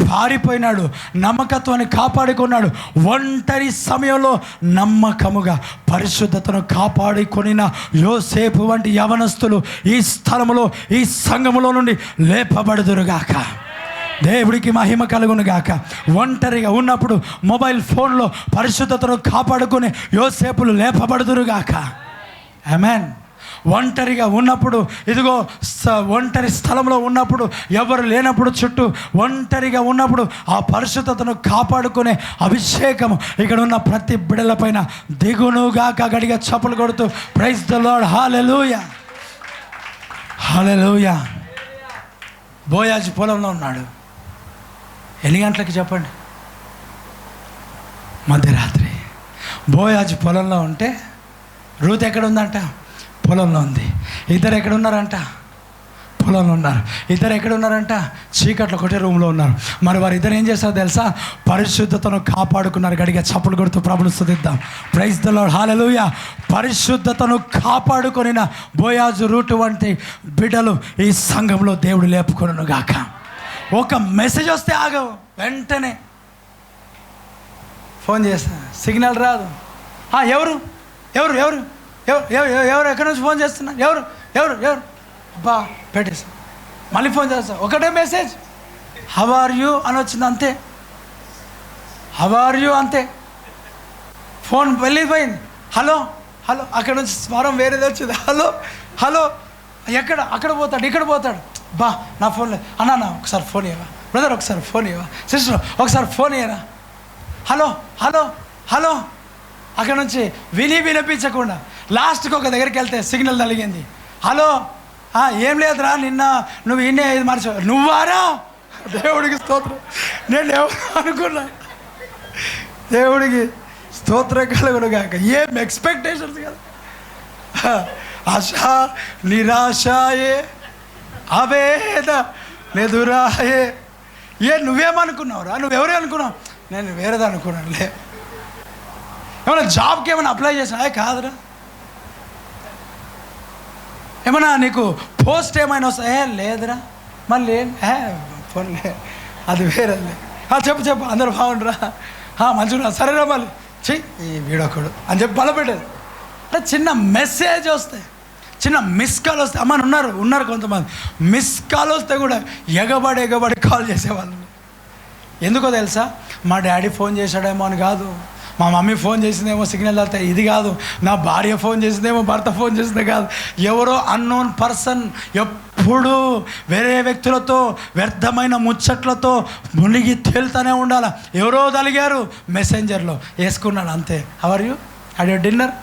పారిపోయినాడు, నమ్మకత్వాన్ని కాపాడుకున్నాడు. ఒంటరి సమయంలో నమ్మకముగా పరిశుద్ధతను కాపాడుకొనిన యోసేపు వంటి యవనస్తులు ఈ స్థలములో, ఈ సంఘములో నుండి లేపబడుదురుగాక. దేవుడికి మహిమ కలుగునుగాక. ఒంటరిగా ఉన్నప్పుడు మొబైల్ ఫోన్లో పరిశుద్ధతను కాపాడుకుని యోసేపులు లేపబడుదురుగాక. ఆమేన్. ఒంటరిగా ఉన్నప్పుడు, ఇదిగో ఒంటరి స్థలంలో ఉన్నప్పుడు, ఎవరు లేనప్పుడు, చుట్టూ ఒంటరిగా ఉన్నప్పుడు ఆ పరిశుద్ధతను కాపాడుకునే అభిషేకం ఇక్కడ ఉన్న ప్రతి బిడలపైన దిగునుగాక. గడిగా చప్పలు కొడుతూ ప్రైజ్ ది లార్డ్, హల్లెలూయా, హల్లెలూయా. బోయాజు పొలంలో ఉన్నాడు. ఎన్ని గంటలకి చెప్పండి? మధ్యరాత్రి. బోయాజు పొలంలో ఉంటే రూత్ ఎక్కడ ఉందంట? పొలంలో ఉంది. ఇద్దరు ఎక్కడ ఉన్నారంట? పొలంలో ఉన్నారు. ఇద్దరు ఎక్కడ ఉన్నారంట? చీకట్లో ఒకటే రూమ్లో ఉన్నారు. మరి వారు ఇద్దరు ఏం చేస్తారో తెలుసా? పరిశుద్ధతను కాపాడుకున్నారు. గడిగా చప్పులు కొడుతూ ప్రభుని స్తుతిద్దాం. ప్రైజ్ ది లార్డ్, హల్లెలూయా. పరిశుద్ధతను కాపాడుకొనిన బోయాజు రూట్ వంటి బిడ్డలు ఈ సంఘంలో దేవుడు లేపుకొనును గాక. ఒక మెసేజ్ వస్తే ఆగవు, వెంటనే ఫోన్ చేస్తా, సిగ్నల్ రాదు. ఎవరు ఎవరు ఎవరు ఎవరు ఎవరు ఎవరు ఎక్కడి నుంచి ఫోన్ చేస్తున్నారు, ఎవరు ఎవరు ఎవరు అబ్బా పెట్టేసి మళ్ళీ ఫోన్ చేస్తా. ఒకటే మెసేజ్, హౌ ఆర్ యూ అని వచ్చింది, అంతే. హౌ ఆర్ యూ అంతే. ఫోన్ వెళ్ళిపోయింది. హలో హలో, అక్కడ నుంచి స్వరం వేరేది వచ్చింది. హలో హలో, ఎక్కడ అక్కడ పోతాడు, ఇక్కడ పోతాడు. బా నా ఫోన్లో అన్నా ఒకసారి ఫోన్ ఇవ్వవా, బ్రదర్ ఒకసారి ఫోన్ ఇవ్వవా, సిస్టర్ ఒకసారి ఫోన్ ఇవ్వరా, హలో హలో హలో. అక్కడ నుంచి వినిపించకుండా లాస్ట్కి ఒక దగ్గరికి వెళ్తే సిగ్నల్ తగిలింది. హలో ఏం లేదురా, నిన్న నువ్వు ఇన్నే ఇది మర్చిపో. నువ్వారా? దేవుడికి స్తోత్రం. నేను ఎవరు అనుకున్నా, దేవుడికి స్తోత్రం కలుగును గాక. ఏం ఎక్స్పెక్టేషన్స్ కదా. ఆశ నిరాశయే అవేద నెదురాయే. నువ్వేమనుకున్నావురా, నువ్వెవరే అనుకున్నావు? నేను వేరేది అనుకున్నాను. ఏమన్నా జాబ్కి ఏమైనా అప్లై చేసినా? కాదురా. ఏమన్నా నీకు పోస్ట్ ఏమైనా వస్తా? లేదురా. మళ్ళీ ఫోన్లే, అది వేరేలే. చెప్పు అందరూ బాగుండరా, మంచిగా సరేరా, మళ్ళీ ఈ వీడొకడు అని చెప్పి బలపెట్టేది. అంటే చిన్న మెసేజ్ వస్తాయి, చిన్న మిస్ కాల్ వస్తాయి. అమ్మ ఉన్నారు కొంతమంది మిస్ కాల్ వస్తే కూడా ఎగబడి కాల్ చేసేవాళ్ళు. ఎందుకో తెలుసా? మా డాడీ ఫోన్ చేశాడేమో అని కాదు, మా మమ్మీ ఫోన్ చేసిందేమో సిగ్నల్ అవుతాయి ఇది కాదు, నా భార్య ఫోన్ చేసిందేమో భర్త ఫోన్ చేసిందే కాదు. ఎవరో అన్నోన్ పర్సన్ ఎప్పుడు వేరే వ్యక్తులతో వ్యర్థమైన ముచ్చట్లతో మునిగి తేలుతూనే ఉండాలి. ఎవరో తలిగారు, మెసెంజర్లో వేసుకున్నాడు అంతే. How are you, had your dinner,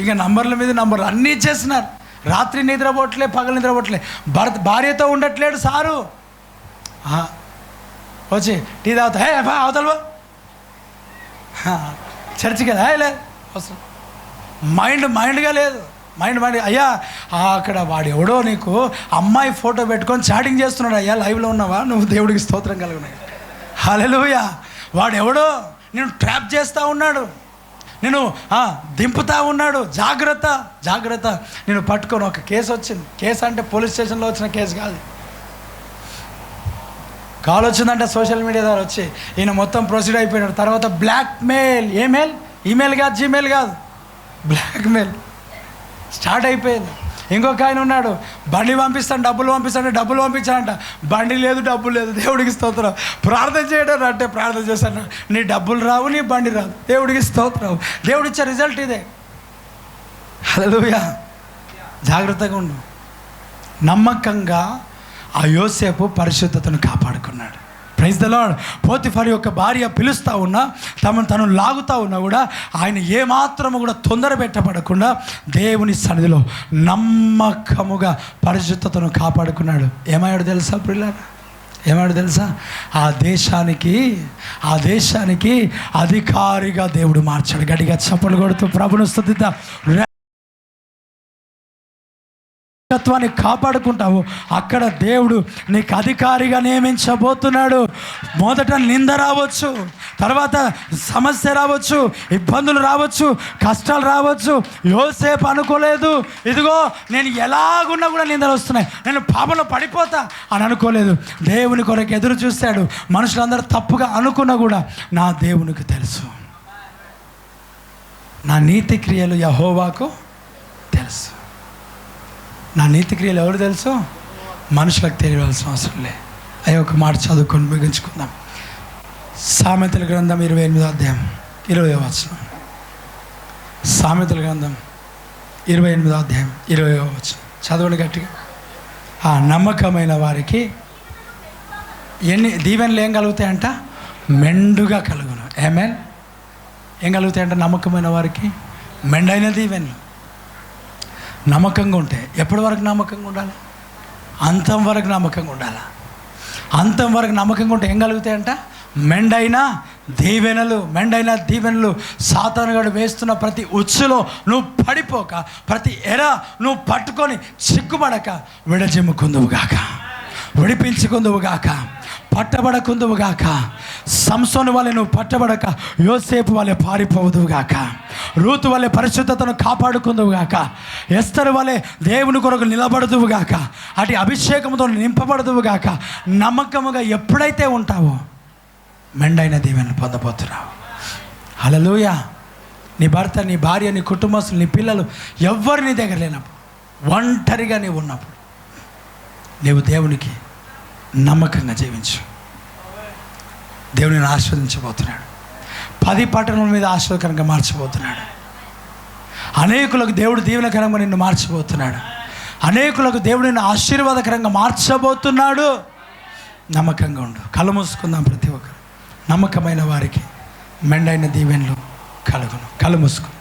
ఇక నంబర్ల మీద నంబర్లు అన్నీ ఇచ్చేస్తున్నారు. రాత్రి నిద్రపోవట్లే, పగలు నిద్రపోవట్లే, భార్యతో ఉండట్లేడు సారు. వచ్చి టీ తాగుతా, అవతల చర్చికి కదా లేదు, అవసరం మైండ్గా లేదు. మైండ్ అయ్యా అక్కడ వాడు ఎవడో నీకు అమ్మాయి ఫోటో పెట్టుకొని చాటింగ్ చేస్తున్నాడు. అయ్యా లైవ్లో ఉన్నావా? నువ్వు దేవుడికి స్తోత్రం కలుగునాయి. హల్లెలూయా. వాడు ఎవడో నేను ట్రాప్ చేస్తూ ఉన్నాడు, నేను దింపుతా ఉన్నాడు. జాగ్రత్త. నేను పట్టుకొని ఒక కేసు వచ్చింది. కేసు అంటే పోలీస్ స్టేషన్లో వచ్చిన కేసు కాదు. కాల్ వచ్చిందంటే సోషల్ మీడియా ద్వారా వచ్చి ఈయన మొత్తం ప్రొసీడ్ అయిపోయినాడు. తర్వాత బ్లాక్మెయిల్, ఈమెయిల్ కాదు, జీమెయిల్ కాదు, బ్లాక్మెయిల్ స్టార్ట్ అయిపోయింది. ఇంకొక ఆయన ఉన్నాడు, బండి పంపిస్తాను, డబ్బులు పంపించానంట. బండి లేదు, డబ్బులు లేదు. దేవుడికి స్తోత్రం. ప్రార్థన చేయడం అంటే ప్రార్థన చేస్తాను, నీ డబ్బులు రావు, నీ బండి రాదు. దేవుడికి స్తోత్రం. దేవుడిచ్చే రిజల్ట్ ఇదే. హల్లెలూయా. జాగ్రత్తగా ఉండు. నమ్మకంగా ఆ యోసేపు పరిశుద్ధతను కాపాడుకున్నాడు. Praise the lord. పోతిఫర్ యొక్క భార్య పిలుస్తూ ఉన్నా, తను లాగుతూ ఉన్నా కూడా ఆయన ఏమాత్రము కూడా తొందర పెట్టబడకుండా దేవుని సన్నిధిలో నమ్మకముగా పరిశుద్ధతను కాపాడుకున్నాడు. ఏమయ్యాడు తెలుసా ప్రియులారా? ఏమయ్యాడు తెలుసా? ఆ దేశానికి అధికారిగా దేవుడు మార్చాడు. గట్టిగా చప్పట్లు కొడుతూ ప్రభును స్తుతిద్దాం. తత్వాన్ని కాపాడుకుంటావు, అక్కడ దేవుడు నీకు అధికారిగా నియమించబోతున్నాడు. మొదట నింద రావచ్చు, తర్వాత సమస్య రావచ్చు, ఇబ్బందులు రావచ్చు, కష్టాలు రావచ్చు. యోసేపు అనుకోలేదు, ఇదిగో నేను ఎలాగున్నా కూడా నిందలు వస్తున్నాయి, నేను పాపంలో పడిపోతా అని అనుకోలేదు. దేవుని కొరకు ఎదురు చూశాడు. మనుషులందరూ తప్పుగా అనుకున్నా కూడా నా దేవునికి తెలుసు, నా నీతి క్రియలు యెహోవాకు తెలుసు. నా నీతి క్రియలు ఎవరు తెలుసు? మనుషులకు తెలియవలసిన అవసరం లే. అయ్యో ఒక మాట చదువుకొని ముగించుకుందాం. సామెతల గ్రంథం 28వ అధ్యాయం 20వ వచనం. సామెతల గ్రంథం 28వ అధ్యాయం 20వ వచనం చదవండి గట్టిగా. నమ్మకమైన వారికి ఎన్ని దీవెనలు ఏం కలుగుతాయంట? మెండుగా కలుగును. ఆమేన్. ఏం కలుగుతాయంట? నమ్మకమైన వారికి మెండైన దీవెనలు. నమ్మకంగా ఉంటే ఎప్పటి వరకు నమ్మకంగా ఉండాలి? అంతం వరకు నమ్మకంగా ఉండాలి. అంతం వరకు నమ్మకంగా ఉంటే ఏం కలుగుతాయంట? మెండైన దీవెనలు. సాతానుగాడు వేస్తున్న ప్రతి ఉచ్చులో నువ్వు పడిపోక, ప్రతి ఎర నువ్వు పట్టుకొని సిగ్గుపడక విడజిమ్ముకుందువుగాక, విడిపించుకుందువుగాక, పట్టబడకుందువుగాక. సంసోను వలె నువ్వు పట్టబడక యోసేపు వలె పారిపోదువుగాక, రూతు వలె పరిశుద్ధతను కాపాడుకుందువుగాక, ఎస్తరు వలె దేవుని కొరకు నిలబడుదువుగాక, అటు అభిషేకంతో నింపబడుదువుగాక. నమ్మకముగా ఎప్పుడైతే ఉంటావో మెండైన దీవెనలు పొందబోతున్నావు. హల్లెలూయా. నీ భర్త, నీ భార్య, నీ కుటుంబస్తులు, నీ పిల్లలు ఎవ్వరు నీ దగ్గర లేనప్పుడు, ఒంటరిగా నీవు ఉన్నప్పుడు నీవు దేవునికి నమ్మకంగా జీవించు. దేవుని ఆశీర్వదించబోతున్నాడు. 10 పట్టణముల మీద ఆశీర్వదకరంగా మార్చబోతున్నాడు. అనేకులకు దేవుడు దీవెనకరంగా నిన్ను మార్చబోతున్నాడు. అనేకులకు దేవుడు నిన్ను ఆశీర్వాదకరంగా మార్చబోతున్నాడు. నమ్మకంగా ఉండు. కళ్ళు మూసుకుందాం. ప్రతి ఒక్కరు నమ్మకమైన వారికి మెండైన దీవెనలు కలుగును. కళ్ళు మూసుకుందాం.